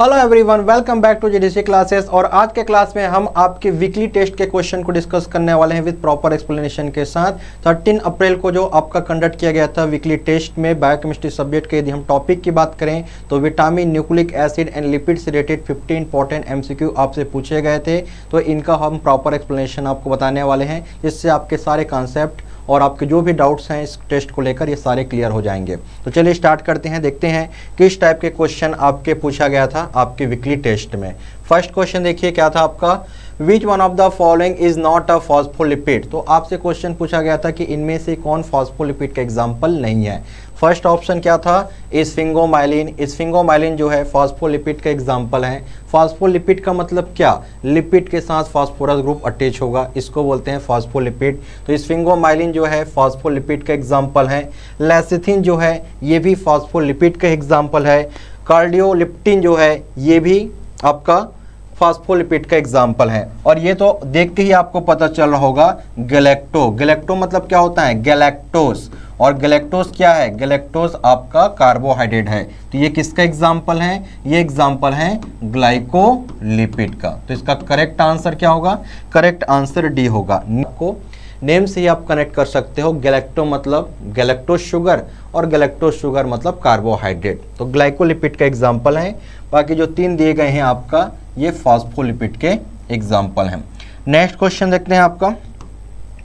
Hello everyone, welcome back to GDC classes. और आज के क्लास में हम आपके वीकली टेस्ट के क्वेश्चन को डिस्कस करने वाले हैं विद प्रॉपर एक्सप्लेनेशन के साथ। 13 अप्रैल को जो आपका कंडक्ट किया गया था वीकली टेस्ट में बायोकेमिस्ट्री सब्जेक्ट के, यदि हम टॉपिक की बात करें तो vitamin, nucleic acid and lipid से रिलेटेड 50 इंपॉर्टेंट एमसीक्यू आपसे पूछे गए थे। तो इनका हम प्रॉपर एक्सप्लेनेशन आपको बताने वाले हैं, जिससे आपके सारे कॉन्सेप्ट और आपके जो भी डाउट्स हैं इस टेस्ट को लेकर ये सारे क्लियर हो जाएंगे। तो चलिए स्टार्ट करते हैं, देखते हैं किस टाइप के क्वेश्चन आपके पूछा गया था आपके वीकली टेस्ट में। फर्स्ट क्वेश्चन देखिए क्या था आपका, which one of the following is not a phospholipid. तो आपसे क्वेश्चन पूछा गया था कि इनमें से कौन फॉस्फोलिपिड का एग्जाम्पल नहीं है। फर्स्ट ऑप्शन क्या था, स्फिंगोमाइलिन। स्फिंगोमाइलिन जो है फॉस्फोलिपिड का एग्जाम्पल है। फॉस्फोलिपिड का मतलब क्या, लिपिड के साथ फास्फोरस ग्रुप अटैच होगा, इसको बोलते हैं फॉस्फोलिपिड। तो स्फिंगोमाइलिन जो है फॉस्फोलिपिड का एग्जाम्पल है। लेसिथिन जो है ये भी फॉस्फोलिपिड का एग्जाम्पल है। कार्डियोलिप्टिन जो है ये भी आपका फॉस्फोलिपिड का एग्जाम्पल है। और ये तो देख के ही आपको पता चल रहा होगा गैलेक्टो। गैलेक्टो मतलब क्या होता है, गैलेक्टोस। और गैलेक्टोस क्या है, गैलेक्टोस आपका कार्बोहाइड्रेट है। तो ये किसका एग्जाम्पल है, ये एग्जाम्पल है ग्लाइकोलिपिड का। तो इसका करेक्ट आंसर क्या होगा, करेक्ट आंसर डी होगा। आपको नेम से ही आप कनेक्ट कर सकते हो, गैलेक्टो मतलब गैलेक्टोस शुगर और गैलेक्टोस शुगर मतलब कार्बोहाइड्रेट। तो ग्लाइकोलिपिड का एग्जाम्पल है। बाकी जो तीन दिए गए हैं आपका ये फॉस्फोलिपिड के एग्जाम्पल हैं। नेक्स्ट क्वेश्चन देखते हैं आपका,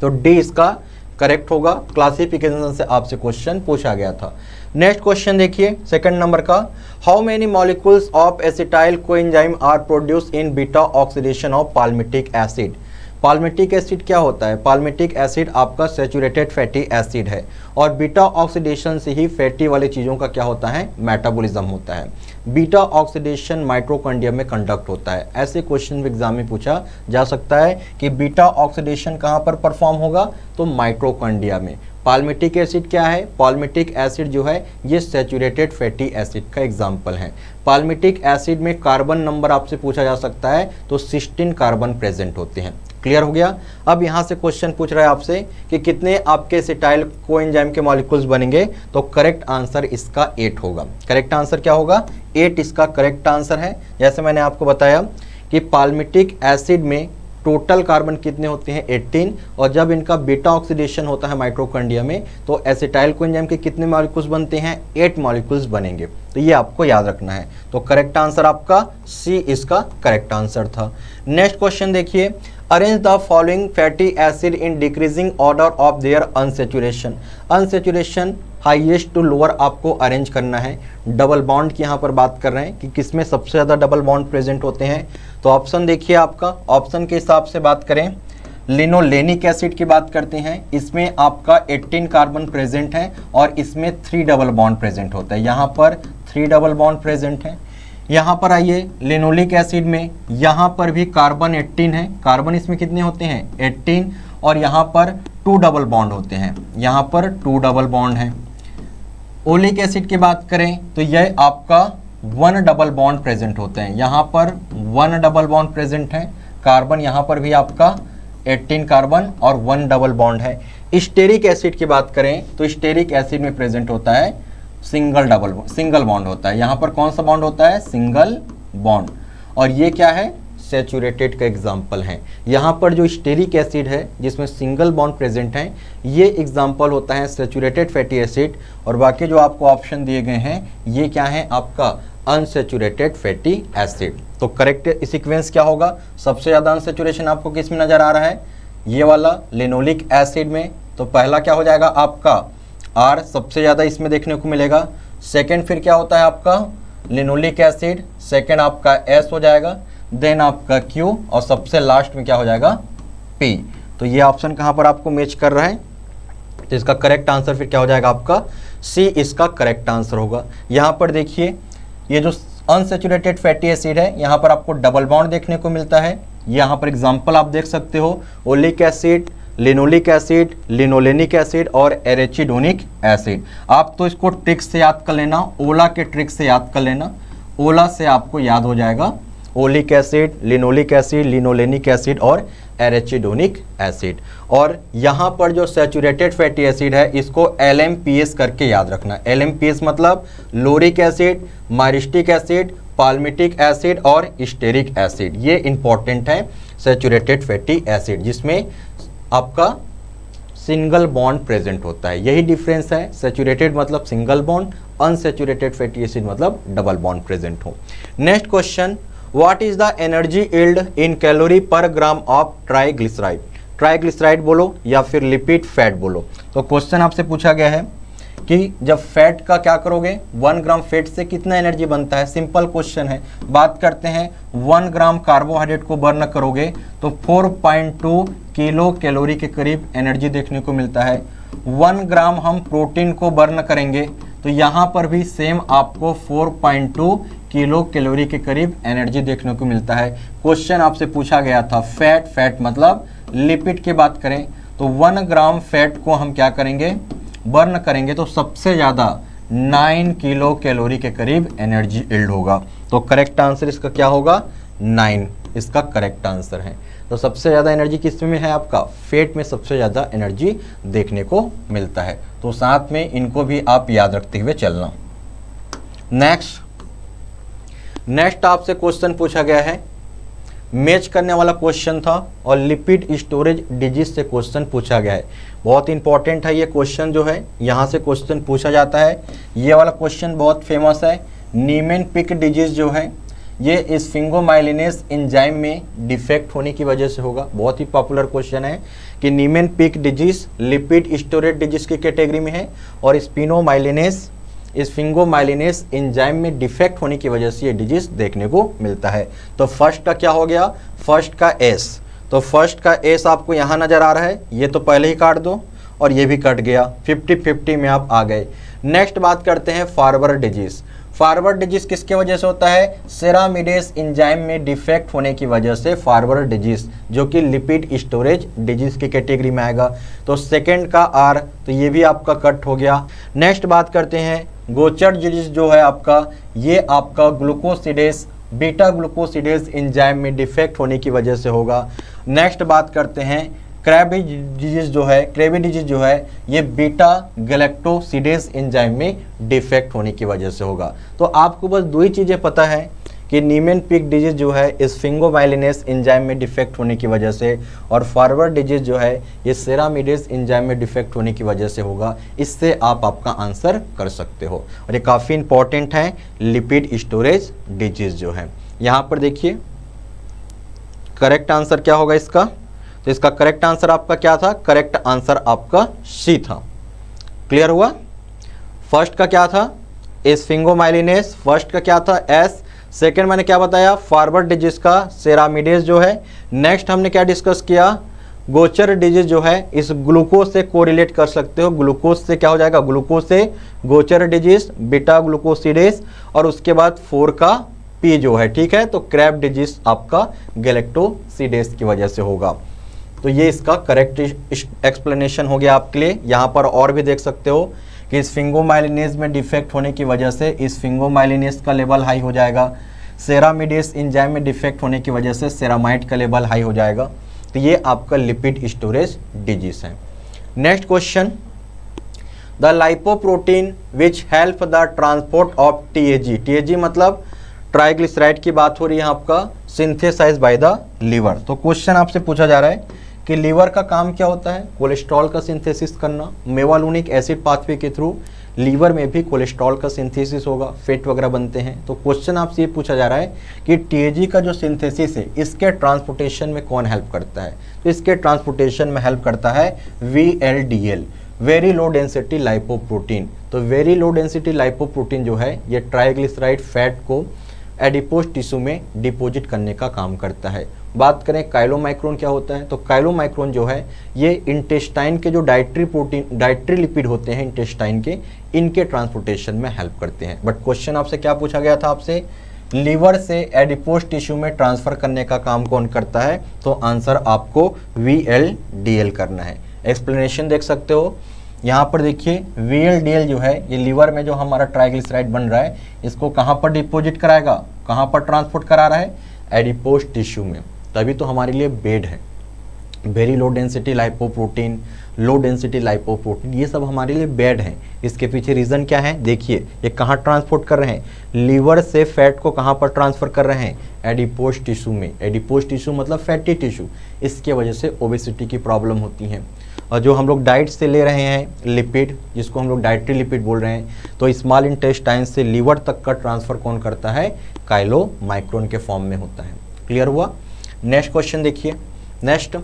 तो डी इसका करेक्ट होगा। क्लासिफिकेशन से आपसे क्वेश्चन पूछा गया था। नेक्स्ट क्वेश्चन देखिए सेकंड नंबर का, how many molecules of acetyl coenzyme are produce in beta oxidation of palmitic acid. Palmitic acid क्या होता है, पाल्मिटिक एसिड आपका सैचुरेटेड फैटी एसिड है और बीटा ऑक्सीडेशन से ही फैटी वाली चीज़ों का क्या होता है, मेटाबॉलिज्म होता है। बीटा ऑक्सीडेशन माइटोकॉन्ड्रिया में कंडक्ट होता है। ऐसे क्वेश्चन एग्जाम में पूछा जा सकता है कि बीटा ऑक्सीडेशन कहाँ पर परफॉर्म होगा, तो माइटोकॉन्ड्रिया में। पाल्मिटिक एसिड क्या है, पाल्मिटिक एसिड जो है ये सैचुरेटेड फैटी एसिड का एग्जाम्पल है। पाल्मिटिक एसिड में कार्बन नंबर आपसे पूछा जा सकता है, तो 16 कार्बन प्रेजेंट होते हैं। क्लियर हो गया। अब यहाँ से क्वेश्चन पूछ रहा है आपसे कि कितने आपके एसिटाइल कोएंजाइम के मॉलिक्यूल्स बनेंगे, तो करेक्ट आंसर इसका 8 होगा। करेक्ट आंसर क्या होगा, 8 इसका करेक्ट आंसर है। जैसे मैंने आपको बताया कि पाल्मिटिक एसिड में टोटल कार्बन कितने होते हैं, 18। और जब इनका बीटा ऑक्सीडेशन होता है माइटोकॉन्ड्रिया में, तो एसिटाइल कोएंजाइम के कितने मॉलिक्यूल्स बनते हैं, 8 मॉलिक्यूल्स बनेंगे। तो ये आपको याद रखना है। तो करेक्ट आंसर आपका सी इसका करेक्ट आंसर था। नेक्स्ट क्वेश्चन देखिए, arrange the following fatty acid in decreasing order of their unsaturation. Unsaturation highest to lower आपको अरेंज करना है। डबल बॉन्ड की यहाँ पर बात कर रहे हैं कि किसमें सबसे ज़्यादा डबल बॉन्ड प्रेजेंट होते हैं। तो ऑप्शन देखिए आपका, ऑप्शन के हिसाब से बात करें, लिनोलेनिक एसिड की बात करते हैं, इसमें आपका 18 कार्बन प्रेजेंट है और इसमें 3 डबल बॉन्ड प्रेजेंट होता है। यहाँ पर 3 डबल बॉन्ड प्रेजेंट है। यहाँ पर आइए लिनोलिक एसिड में, यहाँ पर भी कार्बन 18 है। कार्बन इसमें कितने होते हैं, 18, और यहाँ पर 2 डबल बॉन्ड होते हैं। यहाँ पर 2 डबल बॉन्ड है। ओलिक एसिड की बात करें तो यह आपका 1 डबल बॉन्ड प्रेजेंट होते हैं। यहाँ पर 1 डबल बॉन्ड प्रेजेंट है। कार्बन यहाँ पर भी आपका 18 कार्बन और 1 डबल बॉन्ड है। स्टेरिक एसिड की बात करें तो स्टेरिक एसिड में प्रेजेंट होता है सिंगल बॉन्ड होता है। यहाँ पर कौन सा बॉन्ड होता है, सिंगल बॉन्ड। और ये क्या है, सैचुरेटेड का एग्जाम्पल है। यहाँ पर जो स्टेरिक एसिड है जिसमें सिंगल बॉन्ड प्रेजेंट है, ये एग्जाम्पल होता है सैचुरेटेड फैटी एसिड। और बाकी जो आपको ऑप्शन दिए गए हैं ये क्या है, आपका अनसैचुरेटेड फैटी एसिड। तो करेक्ट सीक्वेंस क्या होगा, सबसे ज़्यादा अनसैचुरेशन आपको किस में नज़र आ रहा है, ये वाला लिनोलिक एसिड में। तो पहला क्या हो जाएगा आपका आर, सबसे ज़्यादा इसमें देखने को मिलेगा। सेकेंड फिर क्या होता है आपका लिनोलिक एसिड, सेकेंड आपका एस हो जाएगा, देन आपका क्यू, और सबसे लास्ट में क्या हो जाएगा पी। तो ये ऑप्शन कहाँ पर आपको मैच कर रहा है, तो इसका करेक्ट आंसर फिर क्या हो जाएगा आपका सी इसका करेक्ट आंसर होगा। यहाँ पर देखिए ये जो अनसैचुरेटेड फैटी एसिड है, यहाँ पर आपको डबल बॉन्ड देखने को मिलता है। यहाँ पर एग्जाम्पल आप देख सकते हो, oleic acid, linoleic acid, linolenic acid और एरेचिडोनिक एसिड। आप तो इसको ट्रिक से याद कर लेना, ओला के ट्रिक से याद कर लेना, ओला से आपको याद हो जाएगा oleic acid, linoleic acid, linolenic acid और एरेचिडोनिक एसिड। और यहाँ पर जो सैचुरेटेड फैटी एसिड है इसको LMPS करके याद रखना। LMPS मतलब lauric acid, myristic acid, palmitic acid और स्टेरिक एसिड, ये इंपॉर्टेंट है। सैचुरेटेड फैटी एसिड जिसमें आपका सिंगल बॉन्ड प्रेजेंट होता है, यही डिफरेंस है। सैचुरेटेड मतलब single bond, unsaturated fatty acid मतलब डबल बॉन्ड प्रेजेंट हो। Next question, what is the energy yield in calorie पर ग्राम ऑफ ट्राइग्लिसराइड। ट्राइग्लिसराइड बोलो या फिर लिपिड फैट बोलो। तो क्वेश्चन आपसे पूछा गया है कि जब फैट का क्या करोगे, 1 ग्राम फैट से कितना एनर्जी बनता है। सिंपल क्वेश्चन है। बात करते हैं 1 ग्राम कार्बोहाइड्रेट को बर्न करोगे तो 4.2 किलो कैलोरी के करीब एनर्जी देखने को मिलता है। 1 ग्राम हम प्रोटीन को बर्न करेंगे तो यहाँ पर भी सेम आपको 4.2 किलो कैलोरी के करीब एनर्जी देखने को मिलता है। क्वेश्चन आपसे पूछा गया था फैट, फैट मतलब लिपिड की बात करें तो 1 ग्राम फैट को हम क्या करेंगे, बर्न करेंगे तो सबसे ज़्यादा 9 किलो कैलोरी के करीब एनर्जी यील्ड होगा। तो करेक्ट आंसर इसका क्या होगा, 9 इसका करेक्ट आंसर है। तो सबसे ज़्यादा एनर्जी किस में है, आपका फैट में सबसे ज़्यादा एनर्जी देखने को मिलता है। तो साथ में इनको भी आप याद रखते हुए चलना। नेक्स्ट आपसे क्वेश्चन पूछा गया है, मैच करने वाला क्वेश्चन था और लिपिड स्टोरेज डिजीज से क्वेश्चन पूछा गया है। बहुत इंपॉर्टेंट है ये क्वेश्चन, जो है यहाँ से क्वेश्चन पूछा जाता है। ये वाला क्वेश्चन बहुत फेमस है। नीमेन-पिक डिजीज जो है ये स्फिंगोमाइलिनेस एंजाइम में डिफेक्ट होने की वजह से होगा। बहुत ही पॉपुलर क्वेश्चन है कि नीमेन-पिक डिजीज लिपिड स्टोरेज डिजीज की कैटेगरी में है और स्फिंगोमाइलिनेस एंजाइम में डिफेक्ट होने की वजह से ये डिजीज देखने को मिलता है। तो फर्स्ट का क्या हो गया, फर्स्ट का एस। तो फर्स्ट का एस आपको यहाँ नजर आ रहा है, ये तो पहले ही काट दो और ये भी कट गया, 50-50 में आप आ गए। नेक्स्ट बात करते हैं फॉरवर्ड डिजीज। फॉरवर्ड डिजीज किसके वजह से होता है, सेरामिडेस एंजाइम में डिफेक्ट होने की वजह से फॉरवर्ड डिजीज, जो कि लिपिड स्टोरेज डिजीज की कैटेगरी में आएगा। तो सेकंड का आर, तो ये भी आपका कट हो गया। नेक्स्ट बात करते हैं गोचर डिजीज जो है आपका, ये आपका ग्लूकोसिडेस बीटा ग्लूकोसिडेस एंजाइम में डिफेक्ट होने की वजह से होगा। नेक्स्ट बात करते हैं क्रेबी डिजीज जो है ये बीटा गैलेक्टोसिडेस एंजाइम में डिफेक्ट होने की वजह से होगा। तो आपको बस 2 ही चीज़ें पता है कि नीमेन-पिक डिजीज जो है स्फिंगोमाइलिनेस एंजाइम में डिफेक्ट होने की वजह से, और फॉरवर्ड डिजीज जो है ये सेरामिडेस एंजाइम में डिफेक्ट होने की वजह से होगा। इससे आप आपका आंसर कर सकते हो और ये काफ़ी इंपॉर्टेंट है लिपिड स्टोरेज डिजीज जो है। यहाँ पर देखिए करेक्ट आंसर क्या होगा इसका, तो इसका करेक्ट आंसर आपका क्या था, करेक्ट आंसर आपका सी था। क्लियर हुआ। फर्स्ट का क्या था स्फिंगोमाइलिनेस, फर्स्ट का क्या था एस, सेकेंड मैंने क्या बताया फॉरवर्ड डिजीज का सेरामिडेस जो है। नेक्स्ट हमने क्या डिस्कस किया, गोचर डिजीज जो है इस ग्लूकोज से कोरिलेट कर सकते हो, ग्लूकोज से क्या हो जाएगा, ग्लूकोज से गोचर डिजीज बीटा ग्लूकोसिडेस, और उसके बाद 4 का पी जो है, ठीक है। तो क्रैब डिजीज आपका गैलेक्टोसिडेस की वजह से होगा। तो ये इसका करेक्ट एक्सप्लेनेशन हो गया आपके लिए। यहाँ पर और भी देख सकते हो कि स्फिंगोमाइलिनेस में डिफेक्ट होने की वजह से स्फिंगोमाइलिनेस का लेवल हाई हो जाएगा, सेरामिडेस एंजाइम में डिफेक्ट होने की वजह से सेरामाइड का लेवल हाई हो जाएगा। तो ये आपका लिपिड स्टोरेज डिजीज है। Next question, the lipoprotein which help the transport of TAG, TAG मतलब ट्राइग्लिसराइड की बात हो रही है आपका, सिंथेसाइज बाय द लीवर। तो क्वेश्चन आपसे पूछा जा रहा है कि लीवर का काम क्या होता है, कोलेस्ट्रॉल का सिंथेसिस करना। मेवालुनिक एसिड पाथवे के थ्रू लीवर में भी कोलेस्ट्रॉल का सिंथेसिस होगा, फैट वगैरह बनते हैं। तो क्वेश्चन आपसे ये पूछा जा रहा है कि टीएजी का जो सिंथेसिस है इसके ट्रांसपोर्टेशन में कौन हेल्प करता है। तो इसके ट्रांसपोर्टेशन में हेल्प करता है VLDL, very low density lipoprotein. तो वेरी लो डेंसिटी लाइपोप्रोटीन जो है ये ट्राइग्लिसराइड फैट को एडिपोज टिश्यू में डिपॉजिट करने का काम करता है। बात करें काइलोमाइक्रोन क्या होता है, तो काइलोमाइक्रोन जो है ये इंटेस्टाइन के जो डाइट्री लिपिड होते हैं इंटेस्टाइन के, इनके ट्रांसपोर्टेशन में हेल्प करते हैं। बट क्वेश्चन आपसे क्या पूछा गया था, आपसे लीवर से एडिपोज टिश्यू में ट्रांसफर करने का काम कौन करता है। तो आंसर आपको VLDL करना है। एक्सप्लेनेशन देख सकते हो यहाँ पर देखिए, VLDL जो है ये लीवर में जो हमारा ट्राइग्लिसराइड बन रहा है इसको कहाँ पर डिपॉजिट कराएगा, कहाँ पर ट्रांसपोर्ट करा रहा है, एडिपोज टिश्यू में। तभी तो हमारे लिए बेड है। Very low density lipoprotein, low density lipoprotein, ये सब हमारे लिए बैड हैं। इसके पीछे रीज़न क्या है, देखिए ये कहाँ ट्रांसपोर्ट कर रहे हैं, लीवर से फैट को कहाँ पर ट्रांसफ़र कर रहे हैं, एडिपोज टिश्यू में। एडिपोज टिश्यू मतलब फैटी टिश्यू, इसके वजह से ओबेसिटी की प्रॉब्लम होती है। और जो हम लोग डाइट से ले रहे हैं लिपिड, जिसको हम लोग डाइटरी लिपिड बोल रहे हैं, तो स्मॉल इंटेस्टाइन से लीवर तक का ट्रांसफ़र कौन करता है, काइलोमाइक्रोन के फॉर्म में होता है। क्लियर हुआ। नेक्स्ट क्वेश्चन देखिए। Next,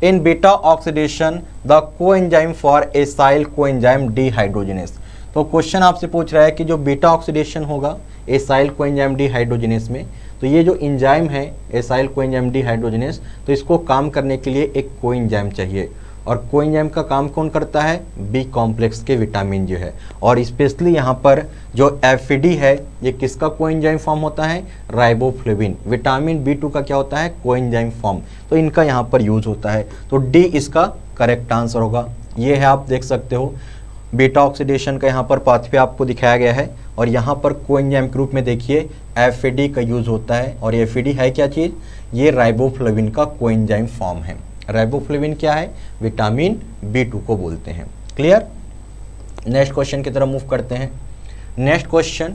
in beta oxidation the coenzyme for acyl coenzyme dehydrogenase. तो क्वेश्चन आपसे पूछ रहा है कि जो बीटा ऑक्सीडेशन होगा एसाइल कोएंजाइम डिहाइड्रोजिनेस में, तो ये जो एंजाइम है एसाइल कोएंजाइम डिहाइड्रोजिनेस, तो इसको काम करने के लिए एक कोएंजाइम चाहिए। और कोएंजाइम का काम कौन करता है, बी कॉम्प्लेक्स के विटामिन जो है। और स्पेशली यहाँ पर जो एफिडी है, ये किसका कोएंजाइम फॉर्म होता है, राइबोफ्लेविन। विटामिन B2 का क्या होता है, कोएंजाइम फॉर्म, तो इनका यहाँ पर यूज होता है। तो डी इसका करेक्ट आंसर होगा। ये है, आप देख सकते हो बीटा ऑक्सीडेशन का यहाँ पर पाथवे आपको दिखाया गया है। और यहाँ पर कोएंजाइम के रूप में देखिए एफिडी का यूज होता है। और एफिडी है क्या चीज़, ये राइबोफ्लेविन का कोएंजाइम फॉर्म है। राइबोफ्लेविन क्या है, विटामिन B2 को बोलते हैं। क्लियर। नेक्स्ट क्वेश्चन की तरफ मूव करते हैं। Next question,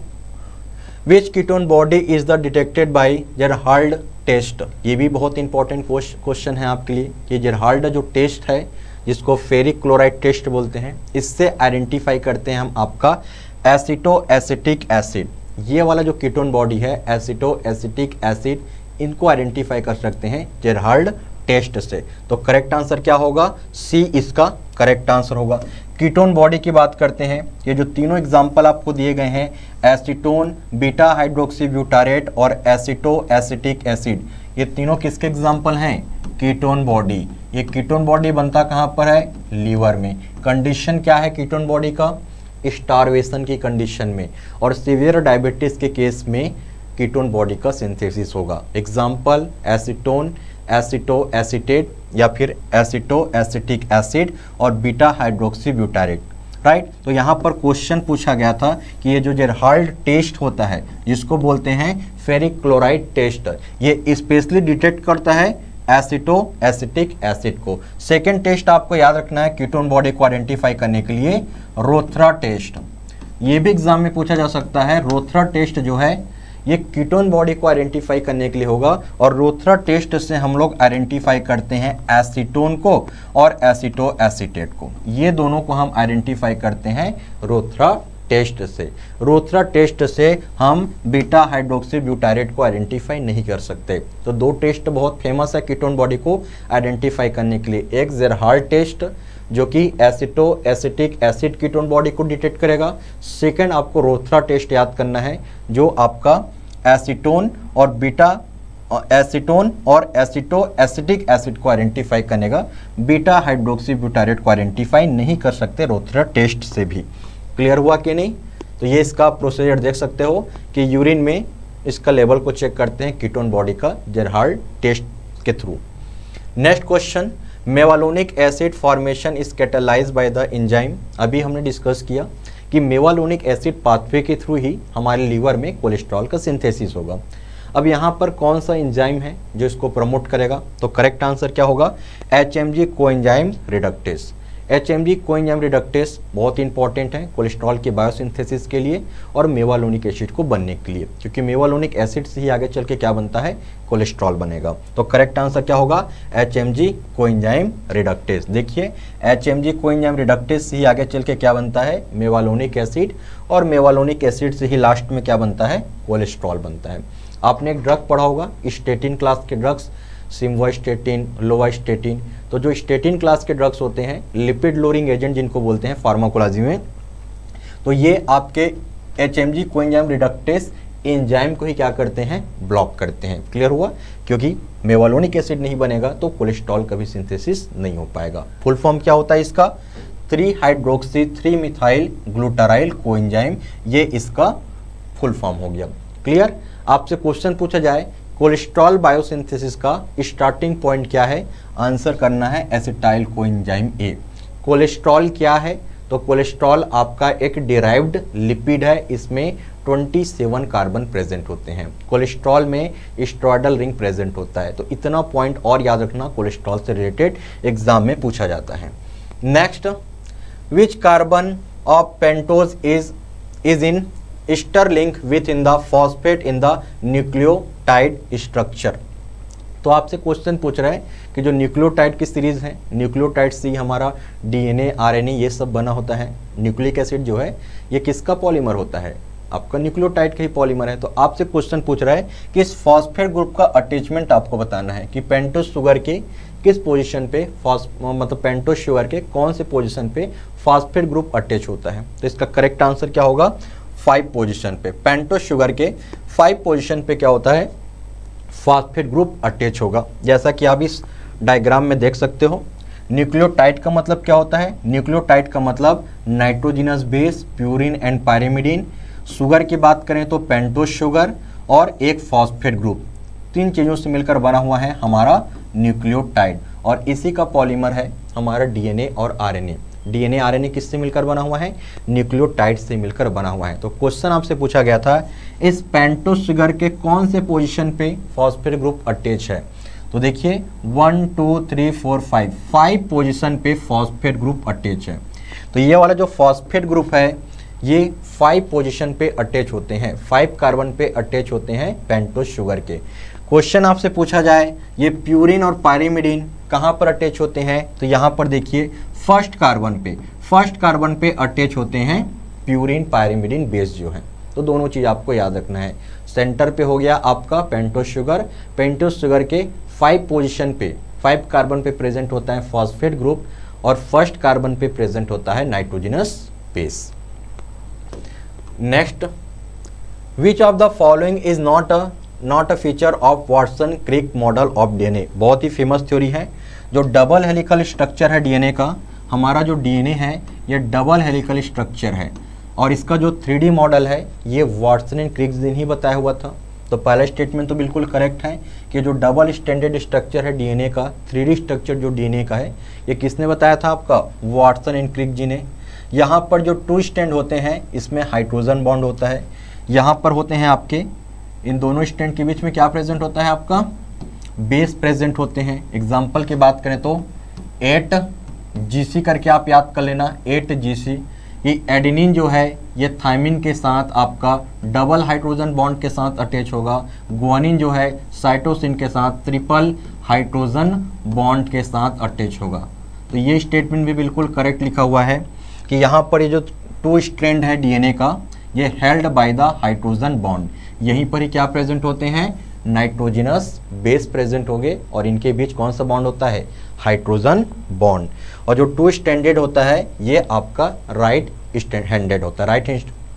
which ketone body is the detected by Gerhardt test. ये भी बहुत इंपॉर्टेंट क्वेश्चन है आपके लिए कि जेरहाल्ड जो टेस्ट है, जिसको फेरिक क्लोराइड टेस्ट बोलते हैं, इससे आइडेंटिफाई करते हैं हम आपका एसिटो एसिटिक एसिड। ये वाला जो कीटोन बॉडी है एसिटो एसिटिक एसिड, इनको आइडेंटिफाई कर सकते हैं जेरहाल्ड टेस्ट से। तो करेक्ट आंसर क्या होगा, सी इसका करेक्ट आंसर होगा। कीटोन बॉडी की बात करते हैं, ये जो तीनों एग्जाम्पल आपको दिए गए हैं, एसीटोन, बीटा हाइड्रोक्सी ब्यूटारेट और एसिटो एसिटिक एसिड, ये तीनों किसके एग्जाम्पल हैं, कीटोन बॉडी। ये कीटोन बॉडी बनता कहाँ पर है, लीवर में। कंडीशन क्या है कीटोन बॉडी का, स्टारवेशन की कंडीशन में। और सीवियर डायबिटीज के केस में कीटोन बॉडी का सिंथेसिस होगा। एग्जाम्पल एसीटोन, एसिटो एसिटेट या फिर एसिटो एसिटिक एसिड और बीटा हाइड्रोक्सी ब्यूटारेट। राइट। तो यहाँ पर क्वेश्चन पूछा गया था कि ये जो जेरहाल्ड टेस्ट होता है, जिसको बोलते हैं फेरिक क्लोराइड टेस्ट, ये स्पेशली डिटेक्ट करता है एसिटो एसिटिक एसिड को। सेकेंड टेस्ट आपको याद रखना है कीटोन बॉडी को आइडेंटिफाई करने के लिए, रोथरा टेस्ट। ये भी एग्जाम में पूछा जा सकता है। रोथरा टेस्ट जो है ये कीटोन बॉडी को आइडेंटिफाई करने के लिए होगा। और रोथरा टेस्ट से हम लोग आइडेंटिफाई करते हैं एसीटोन को और एसिटो एसिटेट को। ये दोनों को हम आइडेंटिफाई करते हैं रोथरा टेस्ट से। रोथरा टेस्ट से हम बीटा हाइड्रोक्सी ब्यूटारेट को आइडेंटिफाई नहीं कर सकते। तो दो टेस्ट बहुत फेमस है कीटोन बॉडी को आइडेंटिफाई करने के लिए, एक जेरहाल्ड टेस्ट जो कि एसिटो एसिटिक एसिड कीटोन बॉडी को डिटेक्ट करेगा। सेकेंड आपको रोथरा टेस्ट याद करना है, जो आपका एसीटोन और बीटा एसीटोन और एसिटो एसिटिक एसिड को आइडेंटिफाई करेगा। बीटा हाइड्रोक्सी ब्यूटारेट को आइडेंटिफाई नहीं कर सकते रोथरा टेस्ट से भी। क्लियर हुआ कि नहीं। तो ये इसका प्रोसीजर देख सकते हो कि यूरिन में इसका लेवल को चेक करते हैं कीटोन बॉडी का जेरहाल्ड टेस्ट के through. Next question, mevalonic acid formation is catalysed by the enzyme. अभी हमने डिस्कस किया कि मेवालोनिक एसिड पाथवे के थ्रू ही हमारे लीवर में कोलेस्ट्रॉल का सिंथेसिस होगा। अब यहाँ पर कौन सा एंजाइम है जो इसको प्रमोट करेगा, तो करेक्ट आंसर क्या होगा, HMG coenzyme reductase. HMG coenzyme reductase बहुत इंपॉर्टेंट है कोलेस्ट्रॉल के बायोसिंथेसिस के लिए और मेवालोनिक एसिड को बनने के लिए, क्योंकि मेवालोनिक एसिड से ही आगे चल के क्या बनता है, कोलेस्ट्रॉल बनेगा। तो करेक्ट आंसर क्या होगा, HMG कोएंजाइम रिडक्टेस। देखिए HMG कोएंजाइम रिडक्टेस से ही आगे चल के क्या बनता है, मेवालोनिक एसिड, और मेवालोनिक एसिड से ही लास्ट में क्या बनता है, कोलेस्ट्रॉल बनता है। आपने एक ड्रग पढ़ा होगा स्टेटिन क्लास के ड्रग्स, सिम्वास्टेटिन, लोवास्टेटिन। तो जो स्टेटिन क्लास के ड्रग्स होते हैं, लिपिड लोअरिंग एजेंट जिनको बोलते हैं फार्माकोलॉजी में, तो ये आपके HMG कोएंजाइम रिडक्टेस एंजाइम को ही क्या करते हैं, ब्लॉक करते हैं। क्लियर हुआ, क्योंकि मेवालोनिक एसिड नहीं बनेगा तो कोलेस्ट्रॉल का भी सिंथेसिस नहीं हो पाएगा। फुल फॉर्म क्या होता है इसका, 3 हाइड्रोक्सी 3 मिथाइल ग्लूटाराइल कोएंजाइम, ये इसका फुल फॉर्म हो गया। क्लियर। आपसे क्वेश्चन पूछा जाए कोलेस्ट्रॉल बायोसिंथेसिस का स्टार्टिंग पॉइंट क्या है, आंसर करना है एसिटाइल कोएंजाइम ए। कोलेस्ट्रॉल क्या है, तो कोलेस्ट्रॉल आपका एक डिराइव्ड लिपिड है, इसमें 27 कार्बन प्रेजेंट होते हैं। कोलेस्ट्रॉल में स्ट्रॉयडल रिंग प्रेजेंट होता है। तो इतना पॉइंट और याद रखना, कोलेस्ट्रॉल से रिलेटेड एग्जाम में पूछा जाता है। Next, which carbon of pentose is in Easter link with in the phosphate in the nucleotide structure. तो आपसे क्वेश्चन पूछ रहा है कि जो न्यूक्लियोटाइड की सीरीज है, न्यूक्लियोटाइड से हमारा डीएनए आरएनए ये सब बना होता है। न्यूक्लिक एसिड जो है ये किसका पॉलीमर होता है, आपका न्यूक्लियोटाइड का ही पॉलीमर है। तो आपसे क्वेश्चन पूछ रहा है कि इस फॉस्फेट ग्रुप का अटैचमेंट आपको बताना है कि पेंटोज शुगर के किस पोजीशन पे मतलब पेंटोज शुगर के कौन से पोजीशन पे फॉस्फेट ग्रुप अटैच होता है। तो इसका करेक्ट आंसर क्या होगा, 5 पोजीशन पे। पेंटोज शुगर के 5 पोजीशन पे क्या होता है, फॉस्फेट ग्रुप अटैच होगा। जैसा कि आप इस डायग्राम में देख सकते हो। न्यूक्लियोटाइड का मतलब क्या होता है, न्यूक्लियोटाइड का मतलब nitrogenous base, purine and pyrimidine. Sugar की बात करें तो पेंटोज शुगर और एक फॉस्फेट ग्रुप, 3 चीज़ों से मिलकर बना हुआ है हमारा न्यूक्लियोटाइड। और इसी का पॉलीमर है हमारा डीएनए और आरएनए। डीएनए आरएनए किससे मिलकर बना हुआ है, न्यूक्लियोटाइड से मिलकर बना हुआ है। तो क्वेश्चन आपसे पूछा गया था इस पेंटोज शुगर के कौन से पोजीशन पे फॉस्फेट ग्रुप अटैच है। तो देखिए 1 2 3 4 5 पोजीशन पे फॉस्फेट ग्रुप अटैच है। तो ये वाला जो फॉस्फेट ग्रुप है ये 5 पोजीशन पे अटैच होते हैं, 5 कार्बन पे अटैच होते हैं पेंटोज शुगर के। क्वेश्चन आपसे पूछा जाए ये प्यूरिन और पायरिमिडीन कहाँ पर अटैच होते हैं, तो यहाँ पर देखिए फर्स्ट कार्बन पे अटैच होते हैं प्यूरिन पायरिमिडीन बेस जो है। तो दोनों चीज़ आपको याद रखना है। सेंटर पे हो गया आपका पेंटोज शुगर के 5 पोजीशन पे 5 कार्बन पे प्रेजेंट होता है फॉस्फेट ग्रुप और फर्स्ट कार्बन पे प्रेजेंट होता है nitrogenous base. Next, which of the following is not a feature of Watson Crick model of DNA. बहुत ही फेमस थ्योरी है। जो डबल हेलिकल स्ट्रक्चर है डीएनए का, हमारा जो डीएनए है ये डबल हेलिकल स्ट्रक्चर है और इसका जो 3D मॉडल है ये वाटसन एंड क्रिक ने ही बताया हुआ था। तो पहला स्टेटमेंट तो बिल्कुल करेक्ट है कि जो डबल स्टैंडर्ड स्ट्रक्चर है डीएनए का, 3D स्ट्रक्चर जो डीएनए का है, ये किसने बताया था आपका, वाटसन एंड क्रिक जी ने। यहाँ पर जो 2 स्टैंड होते हैं इसमें हाइड्रोजन बॉन्ड होता है। यहाँ पर होते हैं आपके इन दोनों स्टैंड के बीच में क्या प्रेजेंट होता है आपका, बेस प्रेजेंट होते हैं। एग्जाम्पल की बात करें तो 8GC करके आप याद कर लेना, 8GC। ये एडेनिन जो है ये थायमिन के साथ आपका डबल हाइड्रोजन बॉन्ड के साथ अटैच होगा। गुआनिन जो है साइटोसिन के साथ ट्रिपल हाइड्रोजन बॉन्ड के साथ अटैच होगा। तो ये स्टेटमेंट भी बिल्कुल करेक्ट लिखा हुआ है कि यहाँ पर ये जो 2 स्ट्रैंड है डीएनए का ये held by the hydrogen bond, यहीं पर ही क्या प्रेजेंट होते हैं, नाइट्रोजिनस बेस प्रेजेंट होंगे और इनके बीच कौन सा बॉन्ड होता है, हाइड्रोजन बॉन्ड। और जो 2 स्टैंडर्ड होता है ये आपका राइट हैंडेड होता है। राइट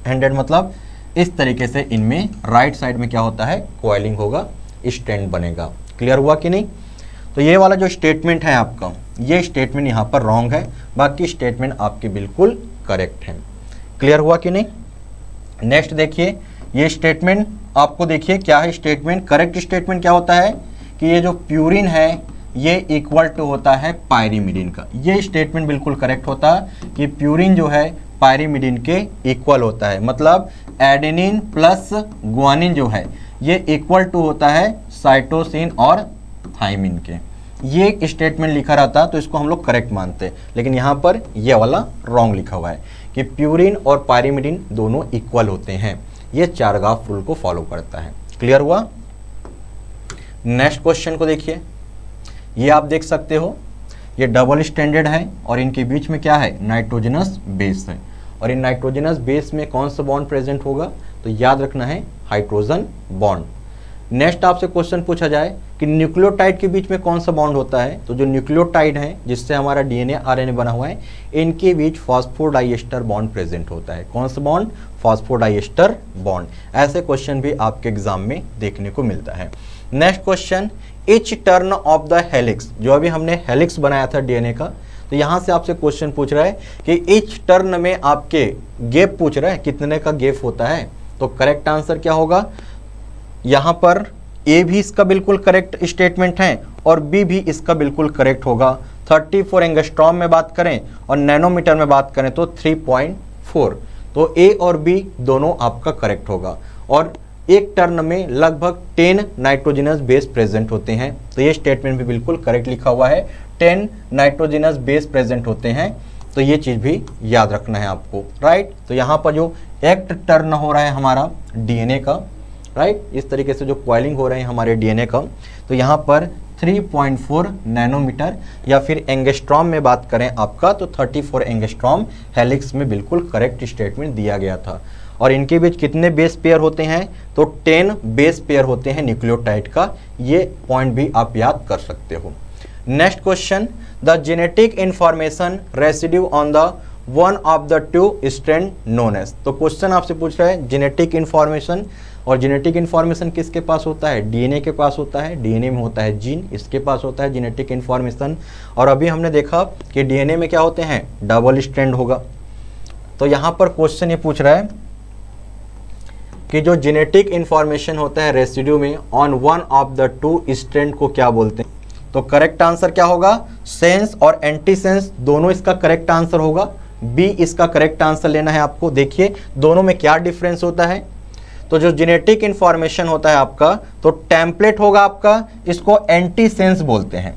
हैंडेड मतलब इस तरीके से इनमें राइट साइड में क्या होता है, कॉइलिंग होगा, स्टैंड बनेगा। क्लियर हुआ कि नहीं। तो ये वाला जो स्टेटमेंट है आपका, ये स्टेटमेंट यहाँ पर रॉन्ग है, बाकी स्टेटमेंट आपके बिल्कुल करेक्ट हैं। क्लियर हुआ कि नहीं। नेक्स्ट देखिए ये स्टेटमेंट आपको देखिए क्या है स्टेटमेंट, करेक्ट स्टेटमेंट क्या होता है कि ये जो प्यूरिन है ये इक्वल टू होता है पायरिमिडीन का। ये स्टेटमेंट बिल्कुल करेक्ट होता है कि प्यूरिन जो है पायरिमिडीन के इक्वल होता है। मतलब एडेनिन प्लस गुआनिन जो है ये इक्वल टू होता है साइटोसिन और थायमिन के। ये स्टेटमेंट लिखा रहता तो इसको हम लोग करेक्ट मानते, लेकिन यहाँ पर ये वाला रॉन्ग लिखा हुआ है कि प्यूरिन और पायरिमिडीन दोनों इक्वल होते हैं। ये चारगाफ रूल को फॉलो करता है। क्लियर हुआ। नेक्स्ट क्वेश्चन को देखिए, ये आप देख सकते हो ये डबल स्टैंडर्ड है और इनके बीच में क्या है, नाइट्रोजनस बेस है। और इन नाइट्रोजनस बेस में कौन सा बॉन्ड प्रेजेंट होगा, तो याद रखना है हाइड्रोजन बॉन्ड। नेक्स्ट आपसे क्वेश्चन पूछा जाए कि न्यूक्लियोटाइड के बीच में कौन सा बॉन्ड होता है, तो जो न्यूक्लियोटाइड है जिससे हमारा डीएनए आरएनए बना हुआ है इनके बीच फॉस्फोडाइएस्टर बॉन्ड प्रेजेंट होता है। कौन सा बॉन्ड, फॉस्फोडाइएस्टर बॉन्ड। ऐसे क्वेश्चन भी आपके एग्जाम में देखने को मिलता है। Next question, each turn off the helix, जो अभी हमने हेलिक्स बनाया था डीएनए का, तो यहाँ से आपसे क्वेश्चन पूछ रहा है कि ईच टर्न में आपके गैप पूछ रहा है, कितने का गैप होता है। तो करेक्ट आंसर क्या होगा, यहाँ पर ए भी इसका बिल्कुल करेक्ट स्टेटमेंट है और बी भी इसका बिल्कुल करेक्ट होगा। 34 एंगस्ट्रॉम में बात करें और नैनोमीटर में बात करें तो 3.4। तो ए और बी दोनों आपका करेक्ट होगा। और एक टर्न में लगभग 10 नाइट्रोजनस बेस प्रेजेंट होते हैं, तो ये स्टेटमेंट भी बिल्कुल करेक्ट लिखा हुआ है, 10 नाइट्रोजनस बेस प्रेजेंट होते हैं, तो ये चीज़ भी याद रखना है आपको, राइट। तो यहाँ पर जो एक्ट टर्न हो रहा है हमारा डीएनए का, राइट, इस तरीके से जो कॉइलिंग हो रहे हैं हमारे डीएनए का, तो यहाँ पर 3.4 नैनोमीटर, या फिर एंगस्ट्रॉम में बात करें आपका तो 34 एंगस्ट्रॉम हेलिक्स में बिल्कुल करेक्ट स्टेटमेंट दिया गया था। और इनके बीच कितने बेस पेयर होते हैं, तो 10 बेस पेयर होते हैं न्यूक्लियोटाइड का, ये पॉइंट भी आप याद कर सकते हो। Next question, the genetic information residue on the one of the two strand known as. तो क्वेश्चन आपसे पूछ रहा है जेनेटिक इंफॉर्मेशन, और जेनेटिक इंफॉर्मेशन किसके पास होता है, डीएनए के पास होता है, डीएनए में होता है जीन, इसके पास होता है जेनेटिक इंफॉर्मेशन। और अभी हमने देखा कि डीएनए में क्या होते हैं, डबल स्ट्रैंड होगा। तो यहाँ पर क्वेश्चन ये पूछ रहा है कि जो जेनेटिक इंफॉर्मेशन होता है रेसिड्यू में on one of the two strand को क्या बोलते हैं। तो करेक्ट आंसर क्या होगा, सेंस और एंटी सेंस दोनों इसका करेक्ट आंसर होगा, बी इसका करेक्ट आंसर लेना है आपको। देखिए दोनों में क्या डिफरेंस होता है, तो जो जेनेटिक इंफॉर्मेशन होता है आपका, तो टेम्पलेट होगा आपका, इसको एंटी सेंस बोलते हैं।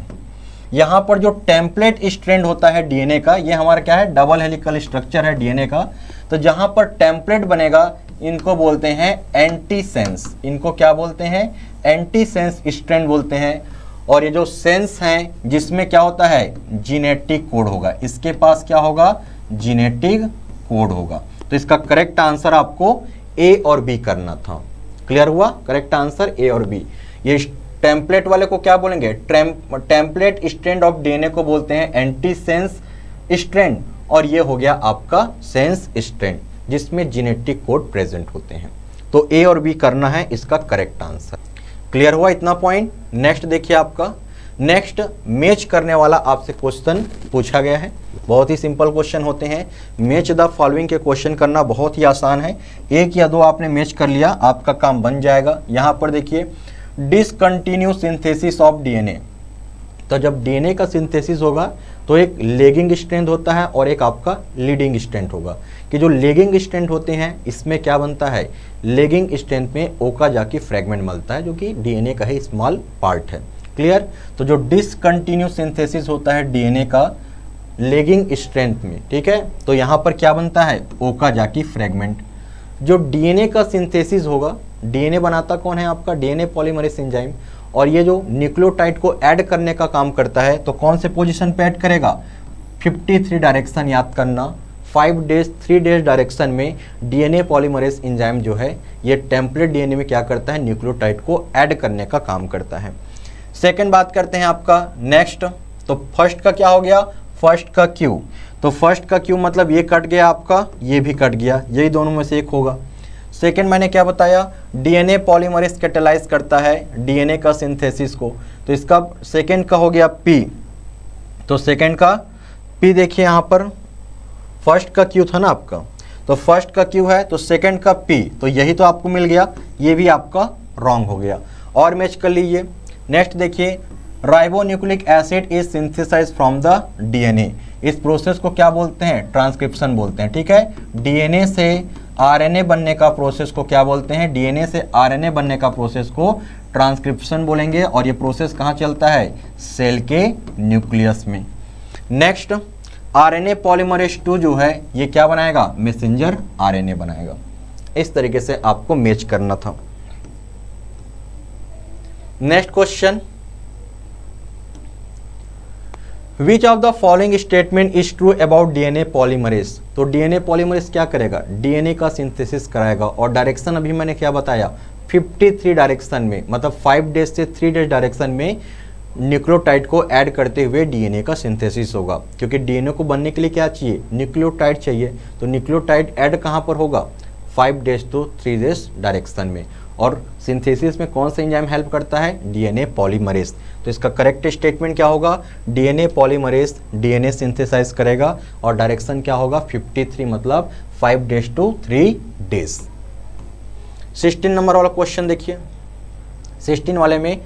यहाँ पर जो टेम्पलेट स्ट्रैंड होता है डीएनए का, ये हमारा क्या है, डबल हेलिकल स्ट्रक्चर है डीएनए का, तो जहाँ पर टेम्पलेट बनेगा इनको बोलते हैं एंटी सेंस, इनको क्या बोलते हैं, एंटी सेंस स्ट्रैंड बोलते हैं। और ये जो सेंस हैं जिसमें क्या होता है, जीनेटिक कोड होगा, इसके पास क्या होगा, जीनेटिक कोड होगा। तो इसका करेक्ट आंसर आपको ए और बी करना था। क्लियर हुआ, करेक्ट आंसर ए और बी। ये टेम्पलेट वाले को क्या बोलेंगे, टेम्पलेट स्ट्रैंड ऑफ डीएनए को बोलते हैं एंटी सेंस स्ट्रैंड, और ये हो गया आपका सेंस स्ट्रैंड जिसमें जेनेटिक कोड प्रेजेंट होते हैं। तो ए और बी करना है इसका करेक्ट आंसर। क्लियर हुआ इतना पॉइंट। नेक्स्ट देखिए आपका, नेक्स्ट मैच करने वाला आपसे क्वेश्चन पूछा गया है। बहुत ही सिंपल क्वेश्चन होते हैं, मैच द फॉलोइंग के क्वेश्चन करना बहुत ही आसान है, एक या दो आपने मैच कर लिया आपका काम बन जाएगा। यहाँ पर देखिए डिसकंटिन्यू सिंथेसिस ऑफ डीएनए, तो जब डीएनए का सिंथेसिस होगा तो एक लेगिंग स्ट्रैंड होता है और एक आपका लीडिंग स्ट्रैंड होगा। कि जो लेगिंग स्ट्रैंड होते हैं इसमें क्या बनता है, लेगिंग स्ट्रैंड में ओकाजाकी फ्रेगमेंट मिलता है जो कि डीएनए का ही स्मॉल पार्ट है। क्लियर। तो जो डिसकंटिन्यू सिंथेसिस होता है डीएनए का लेगिंग स्ट्रैंड में, ठीक है, तो यहाँ पर क्या बनता है, ओकाजाकी फ्रेगमेंट। जो डीएनए का सिंथेसिस होगा, डीएनए बनाता कौन है आपका, डीएनए पॉलीमरेज एंजाइम, और ये जो न्यूक्लियोटाइड को ऐड करने का काम करता है तो कौन से पोजीशन पे ऐड करेगा, 53 डायरेक्शन याद करना, 5 डेज 3 डेज डायरेक्शन में डीएनए पॉलीमरेज एंजाइम जो है ये टेम्पलेट डीएनए में क्या करता है, न्यूक्लियोटाइड को ऐड करने का काम करता है। सेकेंड बात करते हैं आपका नेक्स्ट, तो फर्स्ट का क्या हो गया, फर्स्ट का क्यू, तो फर्स्ट का क्यू मतलब ये कट गया आपका, ये भी कट गया, यही दोनों में से एक होगा। सेकेंड मैंने क्या बताया, डीएनए पॉलीमरेज कैटेलाइज करता है डीएनए का सिंथेसिस को, तो इसका सेकेंड का हो गया पी, तो सेकेंड का पी देखिए यहाँ पर फर्स्ट का क्यू था ना आपका, तो फर्स्ट का क्यू है तो सेकेंड का पी, तो यही तो आपको मिल गया, ये भी आपका रॉन्ग हो गया। और मैच कर लीजिए। नेक्स्ट देखिए, ribonucleic acid is synthesise from the DNA, इस प्रोसेस को क्या बोलते हैं, ट्रांसक्रिप्शन बोलते हैं, ठीक है। डीएनए से आरएनए बनने का प्रोसेस को क्या बोलते हैं, डीएनए से आरएनए बनने का प्रोसेस को ट्रांसक्रिप्शन बोलेंगे, और ये प्रोसेस कहाँ चलता है, सेल के न्यूक्लियस में। नेक्स्ट आरएनए पॉलीमरेज 2 जो है ये क्या बनाएगा, मैसेंजर आरएनए बनाएगा। इस तरीके से आपको मैच करना था। Next question, which of the following statement is true about DNA polymerase, तो डीएनए पॉलीमरेज क्या करेगा, डीएनए का सिंथेसिस कराएगा, और डायरेक्शन अभी मैंने क्या बताया, 53 डायरेक्शन में, मतलब 5 डेज से 3 डेज डायरेक्शन में न्यूक्लियोटाइड को ऐड करते हुए डीएनए का सिंथेसिस होगा। क्योंकि डीएनए को बनने के लिए क्या चाहिए, न्यूक्लियोटाइड चाहिए, तो न्यूक्लियोटाइड ऐड कहाँ पर होगा, 5 डेज to 3 डेज डायरेक्शन में। और सिंथेसिस में कौन सा एंजाइम हेल्प करता है, डीएनए पॉलीमरेज। तो इसका करेक्ट स्टेटमेंट क्या होगा, डीएनए पॉलीमरेज डीएनए सिंथेसाइज करेगा, और डायरेक्शन क्या होगा, 53 मतलब 5 डेज to 3 डेज। 16 नंबर वाला क्वेश्चन देखिए। 16 वाले में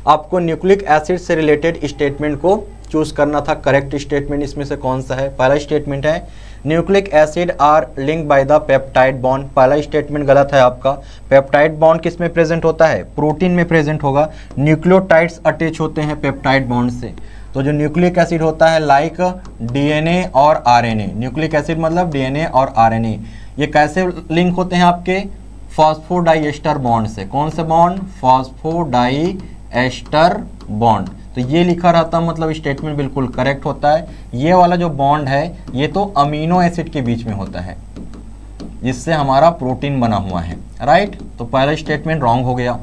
आपको न्यूक्लिक एसिड से रिलेटेड स्टेटमेंट को चूज करना था। करेक्ट स्टेटमेंट इसमें से कौन सा है, पहला स्टेटमेंट है nucleic acid are link by the peptide bond, पहला स्टेटमेंट गलत है आपका। पेप्टाइड बॉन्ड किस में प्रेजेंट होता है? प्रोटीन में प्रेजेंट होगा। न्यूक्लियोटाइड्स अटैच होते हैं पेप्टाइड बॉन्ड से। तो जो न्यूक्लिक एसिड होता है लाइक डीएनए और आरएनए, न्यूक्लिक एसिड मतलब डीएनए और आरएनए, ये कैसे लिंक होते हैं आपके? फॉस्फोडाइएस्टर बॉन्ड से। कौन से बॉन्ड? Phosphodiester bond. तो ये लिखा रहता है, मतलब स्टेटमेंट बिल्कुल करेक्ट होता है। ये वाला जो बॉन्ड है ये तो अमीनो एसिड के बीच में होता है जिससे हमारा प्रोटीन बना हुआ है, राइट। तो पहला स्टेटमेंट रॉन्ग हो गया,